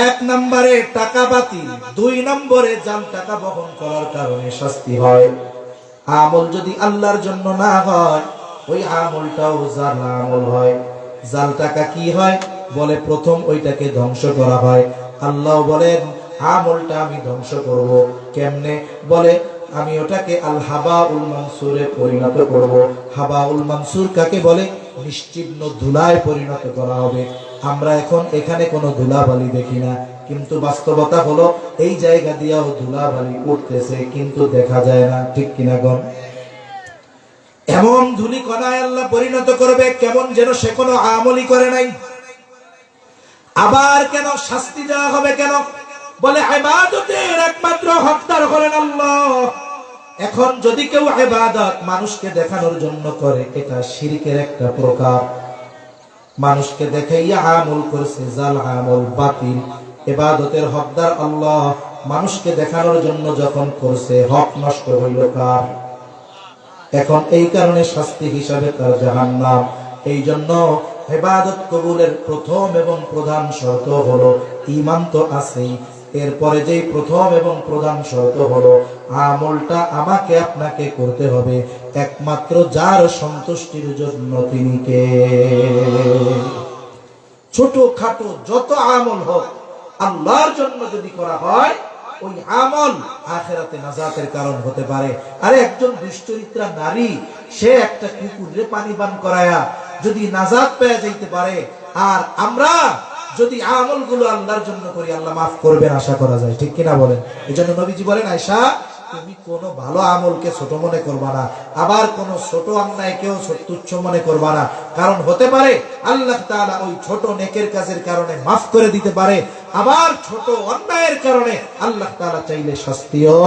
1 নম্বরে টাকা বাতিল, 2 নম্বরে জাল টাকা বহন করার কারণে শাস্তি হয়। আমল যদি আল্লাহর জন্য না হয় ওই আমলটাও জাল আমল হয়। জাল টাকা কি হয়? বলে প্রথম ওইটাকে ধ্বংস করা হয়। আল্লাহ বলেন আমলটা আমি ধ্বংস করব। কেমনে? বলে আমি ওটাকে আল হাবাউল মানসুরে পরিণত করব। হাবাউল মানসুর কাকে বলে? নিশ্চিহ্ন ধুলায় পরিণত করা হবে। আমরা এখন এখানে কোনো ধুলাবালি দেখি না, কিন্তু বাস্তবতা হলো এই জায়গা দিয়েও ধুলাবালি উঠতেছে, কিন্তু দেখা যায় না। ঠিক কিনা গণ? এমন ধুলি কণায় আল্লাহ পরিণত করবে কেমন যেন সে কোনো আমলই করে নাই। আবার কেন শাস্তি দেওয়া হবে? কেন? বলে ইবাদতের একমাত্র হকদার হলেন আল্লাহ। এখন যদি কেউ ইবাদত মানুষকে দেখানোর জন্য করে, এটা শিরকের একটা প্রকার। মানুষকে দেখাইয়া আমল করছে, জাল আমল, বাতিল। ইবাদতের হকদার আল্লাহ, মানুষকে দেখানোর জন্য যখন করছে, হক নষ্ট হইল কার? এখন এই কারণে শাস্তি হিসাবে তার জাহান্নাম। এই জন্য ইবাদত কবুলের প্রথম এবং প্রধান শর্ত হলো ঈমান তো আছেই, এরপরে যেই প্রথম এবং প্রধান শর্ত হলো আমলটা আমাকে আপনাকে করতে হবে একমাত্র যার সন্তুষ্টির জন্য। তিনি কে? ছোট খাটো যত আমল হোক আল্লাহর জন্য যদি করা হয় ওই আমল আখিরাতে নাজাতের কারণ হতে পারে। আরে একজন দুশ্চরিত্রা নারী, সে একটা কুকুরে পানি পান করায়া যদি নাজাত পেয়ে যাইতে পারে, আর আমরা যদি আমলগুলো আল্লাহর জন্য করি আল্লাহ মাফ করবেন আশা করা যায়। ঠিক কিনা বলেন? এজন্য নবীজি বলেন, আয়েশা তুমি কোনো ভালো আমলকে ছোট মনে করবা না, আবার কোন ছোট অন্যায়কেও তুচ্ছ মনে করবা না। কারণ হতে পারে আল্লাহ তাআলা ওই ছোট নেকের কাজের কারণে মাফ করে দিতে পারে, আবার ছোট অন্যায়ের কারণে আল্লাহ তাআলা চাইলে শাস্তিও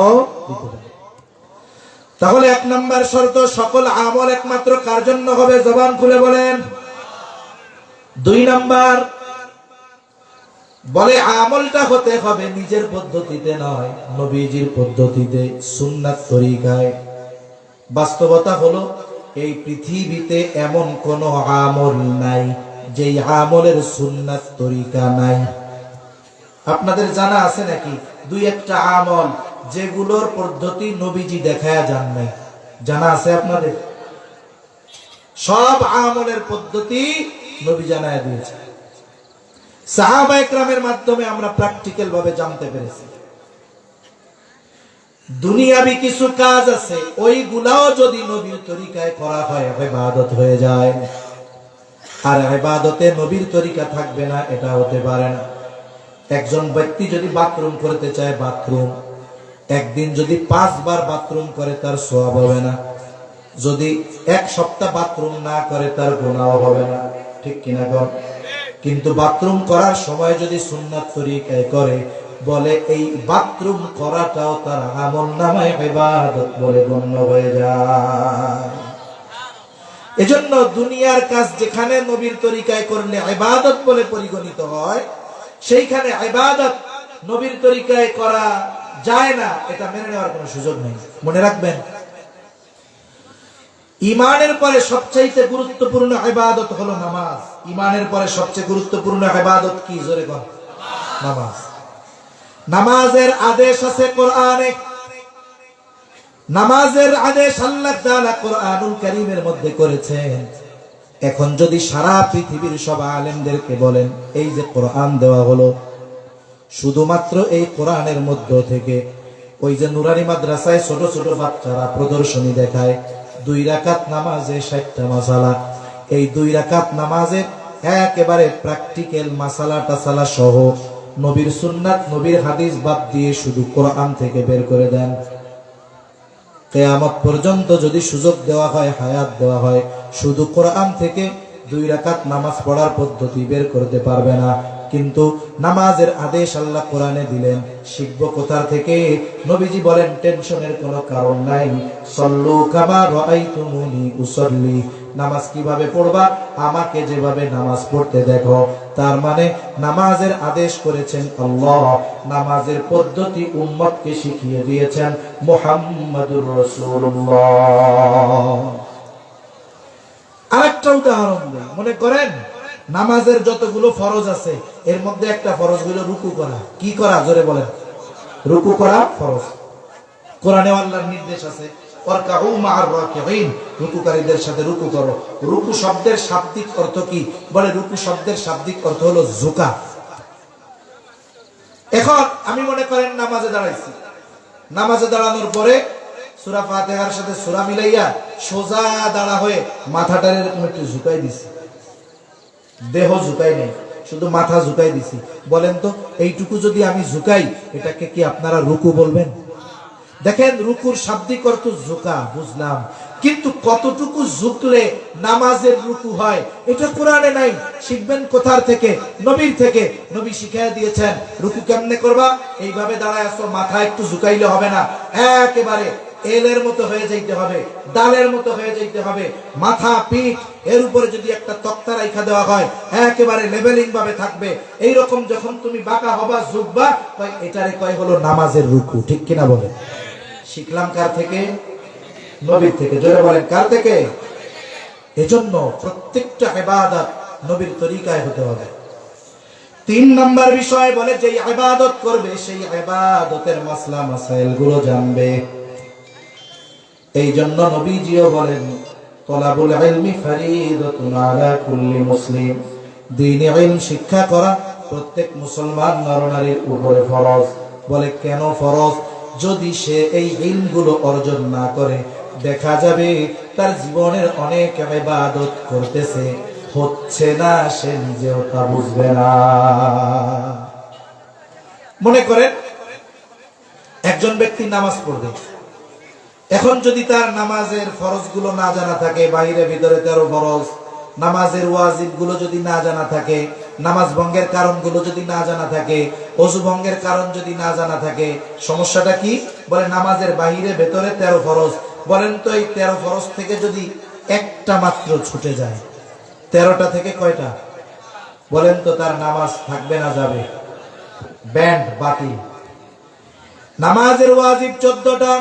দিতে পারে। তাহলে 1 নম্বর শর্ত, সকল আমল একমাত্র কার জন্য হবে? জবান খুলে বলেন। 2 নম্বর, বলে আমলটা হতে হবে নিজের পদ্ধতিতে নয়, নবীজির পদ্ধতিতে, সুন্নাত তরিকায়। বাস্তবতা হলো এই পৃথিবীতে এমন কোন আমল নাই যেই আমলের সুন্নাত তরিকা নাই। আপনাদের জানা আছে নাকি 2-1টা আমল যেগুলোর পদ্ধতি নবীজি দেখায়া যান নাই? জানা আছে আপনাদের? সব আমলের পদ্ধতি নবী জানায়া দিয়েছে। সাহাবা একরামের মাধ্যমে আমরা প্র্যাকটিক্যাল ভাবে জানতে পেরেছি। দুনিয়াবি কিছু কাজ আছে, ওইগুলাও যদি নবীর তরিকায় করা হয় ইবাদত হয়ে যায়। আর ইবাদতে নবীর তরিকা থাকবে না, এটা হতে পারে না। একজন ব্যক্তি যদি বাথরুম করতে চায়, বাথরুম একদিন যদি 5 বার বাথরুম করে তার সওয়াব হবে না, যদি 1 সপ্তাহ বাথরুম না করে তার গুনাহ হবে না, ঠিক কিনা গো? কিন্তু বাথরুম করার সময় যদি সুন্নাত তরিকায় করে, বলে এই বাথরুম করাটাও তার আমলনামায় ইবাদত বলে গণ্য হয়ে যায়। এজন্য দুনিয়ার কাজ যেখানে নবীর তরিকায় করলে ইবাদত বলে পরিগণিত হয়, সেইখানে ইবাদত নবীর তরিকায় করা যায় না, এটা মেনে নেওয়ার কোনো সুযোগ নেই। মনে রাখবেন, ঈমানের পরে সবচেয়ে গুরুত্বপূর্ণ ইবাদত হলো নামাজ। ঈমানের পরে সবচেয়ে গুরুত্বপূর্ণ ইবাদত কি? জোরে বল। নামাজ। নামাজের আদেশ আছে কোরআনে, নামাজের আদেশ আল্লাহ তাআলা কোরআনুল কারীমের মধ্যে করেছেন। এখন যদি সারা পৃথিবীর সব আলেমদেরকে বলেন, এই যে কোরআন দেওয়া হলো, শুধুমাত্র এই কোরআনের মধ্য থেকে ওই যে নুরানি মাদ্রাসায় ছোট ছোট বাচ্চারা প্রদর্শনী দেখায় 2 রাকাত নামাজে 60টা মাসালা, এই 2 রাকাত নামাজে একেবারে প্র্যাকটিক্যাল মাসালা টাসালা সহ নবীর সুন্নাত নবীর হাদিস বাদ দিয়ে শুধু কোরআন থেকে বের করে দেন, কিয়ামত পর্যন্ত যদি সুযোগ দেওয়া হয়, হায়াত দেওয়া হয়, শুধু কোরআন থেকে 2 রাকাত নামাজ পড়ার পদ্ধতি বের করতে পারবে না। কিন্তু নামাজের আদেশ আল্লাহ কোরআনে দিলেন, শিখবো কোথা থেকে? নবীজি বলেন, টেনশনের কোনো কারণ নাই। সল্লু কামা রাআইতুমুনি উসাল্লি, নামাজ কিভাবে পড়বা? আমাকে যেভাবে নামাজ পড়তে দেখো। তার মানে নামাজের আদেশ করেছেন আল্লাহ, নামাজের পদ্ধতি উম্মতকে শিখিয়ে দিয়েছেন মুহাম্মাদুর রাসূলুল্লাহ। আরেকটা উদাহরণ দেই, মনে করেন নামাজের যতগুলো ফরজ আছে এর মধ্যে একটা ফরজ হলো রুকু করা। কি করা? জোরে বলেন। রুকু করা ফরজ। কোরআনে আল্লাহর নির্দেশ আছে, ওয়ারকাউ মা'আর রাকিঈন, রুকুকারীদের সাথে রুকু করো। রুকু শব্দের শাব্দিক অর্থ কি? বলে রুকু শব্দের শাব্দিক অর্থ হলো ঝুঁকা। এখন আমি মনে করেন নামাজে দাঁড়াইছি, নামাজে দাঁড়ানোর পরে সূরা ফাতিহার সাথে সূরা মিলাইয়া সোজা দাঁড়া হয়ে মাথাটা এরকম একটু ঝুঁকাই দিছি, দেহ ঝুঁকাই নেই, শুধু মাথা ঝুঁকাই দিছি। বলেন তো, এইটুকু যদি আমি ঝুঁকাই, এটাকে কি আপনারা রুকু বলবেন? দেখেন, রুকুর শাব্দিক অর্থ ঝুঁকা, বুঝলাম, কিন্তু কতটুকু ঝুঁকলে নামাজের রুকু হয় এটা কোরআনে নাই। শিখবেন কোথার থেকে? নবীর থেকে। নবী শিখিয়ে দিয়েছেন রুকু কেমনে করবা। এইভাবে দাঁড়ায় আসো, মাথা একটু ঝুঁকাইলে হবে না, একেবারে এলের মতো হয়ে যাইতে হবে, ডালের মতো হয়ে যাইতে হবে। মাথা, পিঠ, এর উপরে যদি একটা তক্তা রাইখা দেওয়া হয়, একেবারে লেভেলিং ভাবে থাকবে। এইরকম যখন তুমি বাঁকা হবা, ঝুঁকবা, এটারে কয় হলো নামাজের রুকু। ঠিক কিনা বলে? শিখলাম কার থেকে? নবীর থেকে। জোরে বলেন, কার থেকে? এজন্য প্রত্যেকটা ইবাদত নবীর তরিকায় হতে হবে। 3 নাম্বার বিষয় বলে, যে ইবাদত করবে সেই ইবাদতের মাসলা মাসাইল গুলো জানবে। এই জন্য নবীজিও বলেন, তলাবুল ইলমি ফারিদাতুন আলা কুল্লি মুসলিম, দ্বীনি ইলম শিক্ষা করা প্রত্যেক মুসলমান নরনারীর উপরে ফরজ। বলে কেন ফরজ? যদি সে এই ইলমগুলো অর্জন না করে, দেখা যাবে তার জীবনের অনেক ইবাদত করতেছে, হচ্ছে না, সে নিজেও তা বুঝবে না। মনে করেন একজন ব্যক্তি নামাজ পড়বে, এখন যদি তার নামাজের ফরজগুলো না জানা থাকে, বাইরে ভিতরে 13 ফরজ, নামাজের ওয়াজিব গুলো যদি না জানা থাকে, নামাজ ভঙ্গের কারণগুলো যদি না জানা থাকে, ওযু ভঙ্গের কারণ যদি না জানা থাকে, সমস্যাটা কি? বলে নামাজের বাইরে ভেতরে 13 ফরজ। বলেন তো, এই 13 ফরজ থেকে যদি একটা মাত্র ছুটে যায়, 13টা থেকে কয়টা? বলেন তো, তার নামাজ থাকবে না যাবে? ব্যান্ড বাতিল। নামাজের ওয়াজিব 14টা।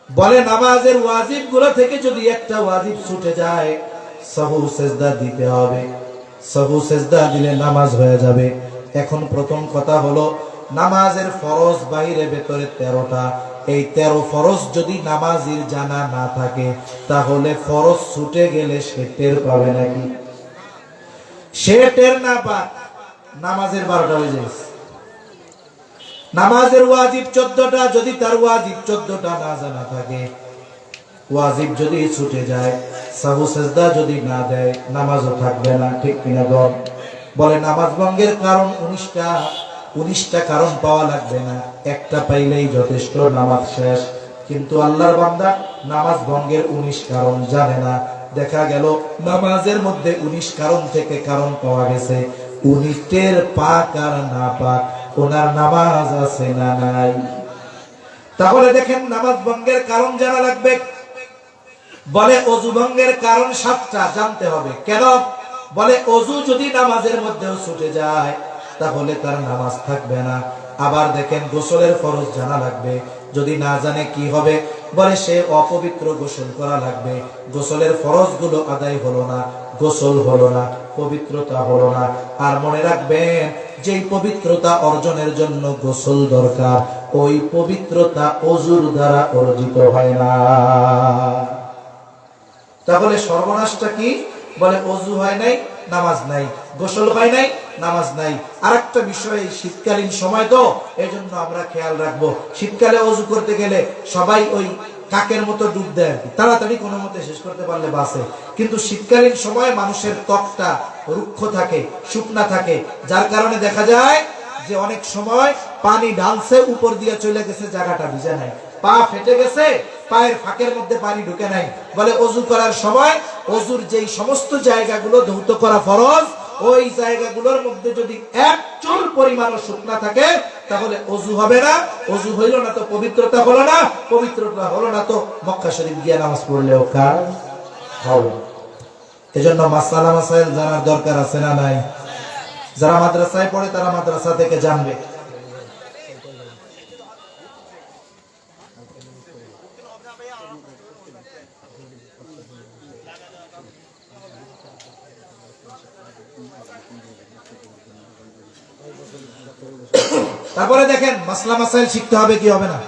বলে নামাজের ওয়াজিব গুলো থেকে যদি একটা ওয়াজিব ছুটে যায়, সাহু সেজদা দিতে হবে। সাহু সেজদা দিলে নামাজ হয়ে যাবে। এখন প্রথম কথা হলো, নামাজের ফরজ বাইরে ভেতরে 13টা। এই 13 ফরজ যদি নামাজির জানা না থাকে, তাহলে ফরজ ছুটে গেলে সে টের পাবে নাকি? সে টের না পায়, নামাজের 12টা হয়ে যায়। নামাজের ওয়াজিব 14টা, যদি তার ওয়াজিব 14টা না জানা থাকে, ওয়াজিব যদি ছুটে যায়, সাহু সেজদা যদি না দেয়, নামাজও থাকবে না। ঠিক কিনা বলে? নামাজ ভঙ্গের কারণ 19টা কারণ পাওয়া লাগবে না, একটা পাইলেই যথেষ্ট, নামাজ শেষ। কিন্তু আল্লাহর বান্দা নামাজ ভঙ্গের 19 কারণ জানে না। দেখা গেল নামাজের মধ্যে 19 কারণ থেকে কারণ পাওয়া গেছে, 19টের পাক আর না পাক ওনার নামাজ আছে না নাই। তাহলে দেখেন নামাজ ভঙ্গের কারণ জানা লাগবে। বলে অজু ভঙ্গের কারণ 7টা জানতে হবে। কেন? বলে অজু যদি নামাজের মধ্যেও ছুটে যায় তাহলে তার নামাজ থাকবে না। আবার দেখেন গোসলের ফরজ জানা লাগবে, যদি না জানে কি হবে? বলে সে অপবিত্র গোসল করা লাগবে। গোসলের ফরজ গুলো আদায় হলো না, গোসল হলো না, পবিত্রতা হলো না। আর মনে রাখবেন, যেই পবিত্রতা অর্জনের জন্য গোসল দরকার, ওই পবিত্রতা অজুর দ্বারা অর্জিত হয় না। তাহলে সর্বনাশটা কি? বলে অজু হয় নাই, নামাজ নাই, গোসল হয় নাই, নামাজ নাই। আরেকটা বিষয়, শীতকালীন সময় তো, এই জন্য আমরা খেয়াল রাখবো, শীতকালে অজু করতে গেলে সবাই ওই কাকের মতো ডুব দেয়, তাড়াতাড়ি কোনো মতে শেষ করতে পারলে বাসে। কিন্তু শীতকালীন সময় মানুষের ত্বকটা রুক্ষ থাকে, শুকনা থাকে, যার কারণে দেখা যায় যে অনেক সময় পানি ঢালছে, উপর দিয়ে চলে গেছে, জায়গাটা ভিজে নাই, পা ফেটে গেছে, পায়ের ফাঁকের মধ্যে পানি ঢুকে নাই। বলে অজু করার সময় অজুর যেই সমস্ত জায়গাগুলো ধৌত করা ফরজ, ওই জায়গাগুলোর মধ্যে যদি এক চুল পরিমাণও শুকনা থাকে তাহলে অজু হবে না। অজু হইল না তো পবিত্রতা হলো না, পবিত্রতা হলো না তো মক্কা শরীফ গিয়ে নামাজ পড়লেও কাজ হবে। এজন্য মাসালা মাসাইল জানার দরকার আছে না নাই? যারা মাদ্রাসায় পড়ে তারা মাদ্রাসা থেকে জানবে। তারপরে দেখেন মাসলা মাসাইল শিখতে হবে কি হবে না?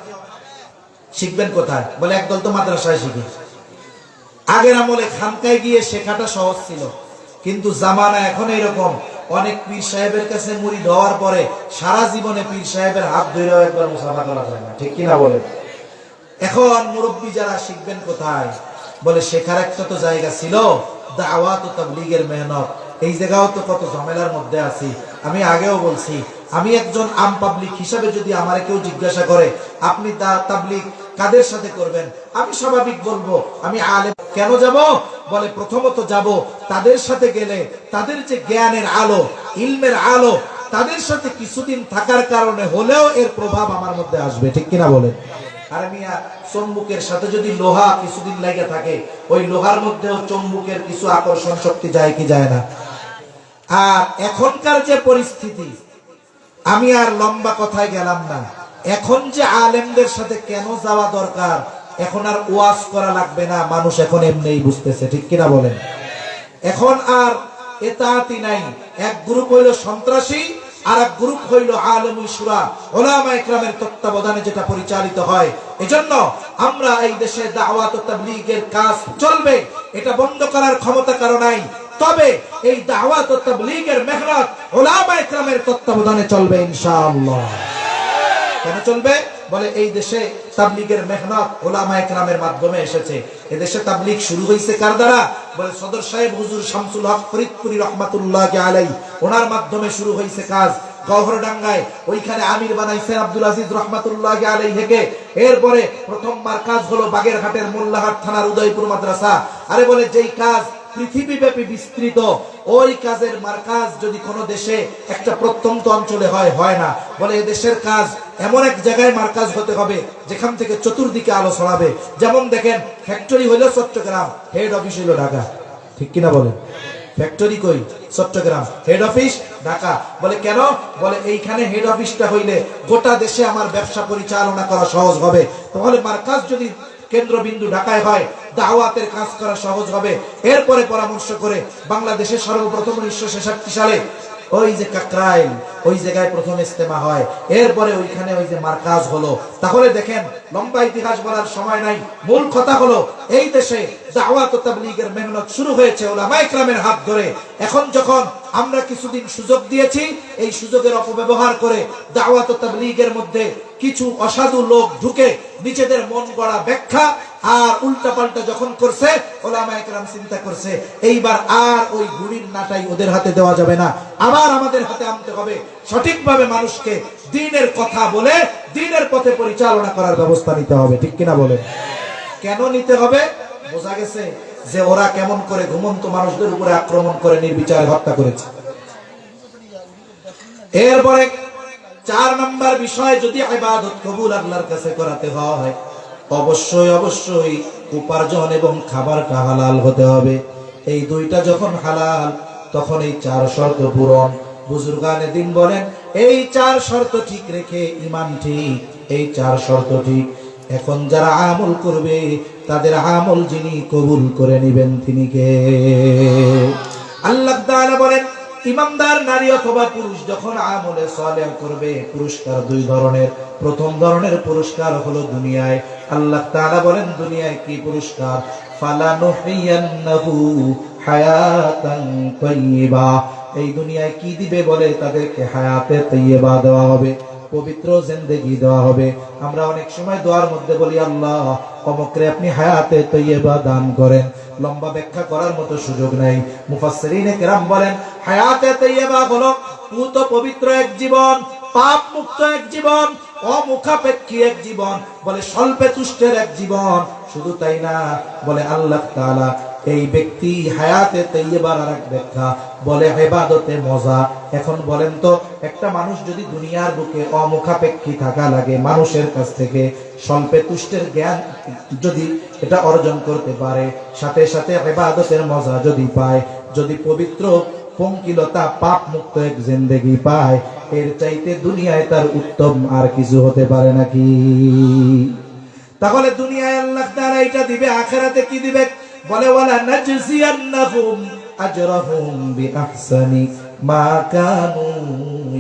শিখবেন কোথায়? বলে একদল তো মাদ্রাসায় শিখে। আগের আমলে খানকায় গিয়ে শেখাটা সহজ ছিল, কিন্তু জামানা এখন এরকম, অনেক পীর সাহেবের কাছে মুরিদ হওয়ার পরে সারা জীবনে পীর সাহেবের হাত ধরেও একবার মুসাফা করা যায় না। ঠিক কিনা বলে? এখন মুরব্বী যারা শিখবেন কোথায়? বলে শেখার একটা তো জায়গা ছিল, দাওয়াত ও তাবলীগের মেহনত। এই জায়গাও তো কত ঝামেলার মধ্যে আছি। আমি আগেও বলছি, আমি একজন আম পাবলিক হিসাবে যদি আমারে কেউ জিজ্ঞাসা করে আপনি তাবলীগ কাদের সাথে করবেন, আমি স্বাভাবিক বলবো আমি আলেম। কেন যাব? বলে প্রথমত যাব তাদের সাথে গেলে তাদের যে জ্ঞানের আলো, ইলমের আলো, তাদের সাথে কিছুদিন থাকার কারণে হলেও এর প্রভাব আমার মধ্যে আসবে। ঠিক কিনা বলেন? আর মিয়া চুম্বকের সাথে যদি লোহা কিছুদিন লেগে থাকে, ওই লোহার মধ্যেও চুম্বকের কিছু আকর্ষণ শক্তি যায় কি যায় না? আর এখনকার যে পরিস্থিতি, আমি আর লম্বা কথায় গেলাম না, এখন যে আলেমদের সাথে কেন যাওয়া দরকার, এখন আর ওয়াজ করা লাগবে না, মানুষ এখন এমনিই বুঝতেছে। ঠিক কিনা বলেন? এখন আর এতাআতি নাই। এক গ্রুপ হইল সন্ত্রাসী, আর এক গ্রুপ হইল আলেমুল শুরা, উলামা ইকরামের তত্ত্বাবধানে যেটা পরিচালিত হয়। এজন্য আমরা এই দেশে দাওয়াত ও তাবলীগের কাজ চলবে, এটা বন্ধ করার ক্ষমতা কারো নাই। তবে এই দাওয়াত ও তাবলীগের মেহনত উলামা ইকরামের তত্ত্বাবধানে চলবে ইনশাআল্লাহ। কেন চলবে? বলে এই দেশে তাবলীগের মেহনত উলামা ইকরামের মাধ্যমে এসেছে। এই দেশে তাবলীগ শুরু হয়েছে কার দ্বারা? বলে সদর সাহেব হুজুর শামসুল হক ফরিদপুরি রহমাতুল্লাহি আলাইহি, ওনার মাধ্যমে শুরু হয়েছে কাজ। গওহরডাঙ্গায় ওইখানে আমির বানাইছেন আব্দুল আজিজ রহমাতুল্লাহি আলাইহিকে। এরপরে প্রথম মার্কাজ হলো বাগেরহাটের মোল্লাহাট থানার উদয়পুর মাদ্রাসা। আরে বলে যেই কাজ পৃথিবীব্যাপী বিস্তৃত, ওই কাজের মার্কাজ যদি কোনো দেশে একটা প্রত্যন্ত অঞ্চলে হয় না। বলে এদেশের কাজ এমন এক জায়গায় মার্কাজ হতে হবে যেখান থেকে চতুর্দিকে আলো ছড়াবে। যেমন দেখেন ফ্যাক্টরি হইলো চট্টগ্রাম, হেড অফিস হইলো ঢাকা। ঠিক কিনা বলেন? ফ্যাক্টরি কই? Chattogram, head office Dhaka. বলে কেন? বলে এইখানে হেড অফিসটা হইলে গোটা দেশে আমার ব্যবসা পরিচালনা করা সহজ হবে। তাহলে মার্কাজ যদি কেন্দ্রবিন্দু ঢাকায় হয়, দাওয়াতের কাজ করা সহজ হবে। এরপরে পরামর্শ করে বাংলাদেশে সর্বপ্রথম 1966 সালে ওই যে কাকরাইল, ওই জায়গায় প্রথম ইস্তেমা হয়, এরপরে ওইখানে ওই যে মার্কাজ হলো। তাহলে দেখেন, লম্বা ইতিহাস বলার সময় নাই, মূল কথা হলো এই দেশে দাওয়াত ও তাবলীগের মেহনত শুরু হয়েছে উলামায়ে কেরামের হাত ধরে। এখন যখন আমরা কিছুদিন সুযোগ দিয়েছি, এই সুযোগের অপব্যবহার করে দাওয়াত ও তাবলীগের মধ্যে কিছু অসাধু লোক ঢুকে নিজেদের মন গড়া ব্যাখ্যা আর উল্টাপাল্টা যখন করছে, উলামায়ে কেরাম চিন্তা করছে এইবার আর ওই গুড়ির নাটাই ওদের হাতে দেওয়া যাবে না, আবার আমাদের হাতে আনতে হবে, সঠিকভাবে মানুষকে দ্বীনের কথা বলে দ্বীনের পথে পরিচালনা করার ব্যবস্থা নিতে হবে। ঠিক কিনা বলেন? কেন নিতে হবে? বোঝা গেছে যে ওরা কেমন করে ঘুমন্ত মানুষদের উপরে আক্রমণ করে নির্বিচারে হত্যা করেছে। এরপরে 4 নম্বর বিষয়, যদি ইবাদত কবুল আল্লাহর কাছে করাতে হয়, অবশ্যই অবশ্যই উপার্জন এবং খাবারটা হালাল হতে হবে। এই দুইটা যখন হালাল, তখন এই 4 শর্ত পূরণ। বুজুর্গানে দিন বলেন, এই 4 শর্ত ঠিক রেখে ঈমান ঠিক, এই 4 শর্ত ঠিক। এখন যারা আমল করবে, তাদের আমল যিনি কবুল করে নেবেন তিনি কে? আল্লাহ তাআলা বলেন, ইমানদার নারী অথবা পুরুষ যখন আমলে সালেহ করবে, পুরস্কার 2 ধরনের। প্রথম ধরনের পুরস্কার হলো দুনিয়ায়। আল্লাহ তাআলা বলেন, দুনিয়ায় কি পুরস্কার? ফালানুহিয়ান্নাহু হায়াতান তাইয়্যিবা। এই দুনিয়ায় কি দিবে বলে? তাদেরকে হায়াতে তাইয়্যিবা দেওয়া হবে, পবিত্র জিন্দেগি দেওয়া হবে। আমরা অনেক সময় দোয়ার মধ্যে বলি, আল্লাহ অমুকরে আপনি হায়াতে তাইয়্যিবা দান করেন। লম্বা ব্যাখ্যা করার মতো সুযোগ নাই। মুফাসসিরিনে কেরাম বলেন, হায়াতে তাইয়্যিবা হলো পুত পবিত্র এক জীবন, পাপ মুক্ত এক জীবন, অমুখাপেক্ষী এক জীবন, বলে স্বল্পে তুষ্টের এক জীবন। শুধু তাই না, বলে আল্লাহ তাআলা এই ব্যক্তি হায়াতে তাইয়্যিবার আরেক ব্যাখ্যা বলে ইবাদতে মজা। এখন বলেন তো, একটা মানুষ যদি দুনিয়ার বুকে অমুখাপেক্ষী থাকা লাগে, মানুষের কাছ থেকে স্বল্পে তুষ্টের জ্ঞান যদি এটা অর্জন করতে পারে, সাথে সাথে ইবাদতের মজা যদি পায়, যদি পবিত্র পঙ্কিলতা পাপ মুক্ত এক জিন্দেগি পায়, এর চাইতে দুনিয়ায় তার উত্তম আর কিছু হতে পারে নাকি? তাহলে দুনিয়ায় আল্লাহ তাআলা এটা দিবে, আখিরাতে কি দিবে? বলে, ওয়ালা নাজজিয়ান্নাহুম আজরাহুম বিআহসানি মা কানু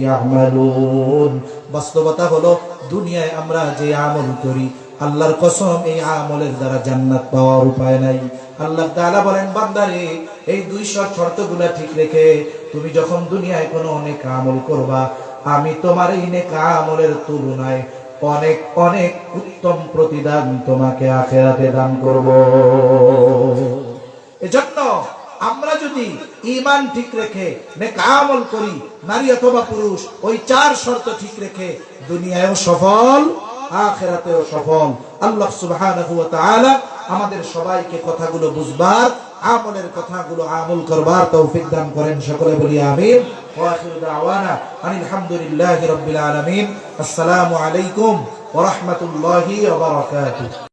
ইয়ামালুন। বাস্তবতা হলো, দুনিয়ায় আমরা যে আমল করি, আল্লাহর কসম এই আমলের দ্বারা জান্নাত পাওয়ার উপায় নাই। আল্লাহ তাআলা বলেন, বান্দারে এই 2 শর্তগুলা ঠিক রেখে তুমি যখন দুনিয়ায় কোনো অনেক আমল করবা, আমি তোমার এই নেক আমলের তুলনায় অনেক অনেক উত্তম প্রতিদান তোমাকে আখিরাতে দান করব। এজন্য আমরা যদি ঈমান ঠিক রেখে নেক আমল করি, নারী অথবা পুরুষ, ওই 4 শর্ত ঠিক রেখে দুনিয়ায়ও সফল, আখিরাতেও সফল। আল্লাহ সুবহানাহু ওয়া তাআলা আমাদের সবাইকে কথাগুলো বুঝবার, আমলের কথাগুলো আমল করবার তৌফিক দান করেন। সকলে বলি আমিন। ওয়া আখিরু দাওয়ানা আনিল হামদুলিল্লাহি রাব্বিল আলামিন। আসসালামু আলাইকুম ওয়া রাহমাতুল্লাহি ওয়া বারাকাতুহু।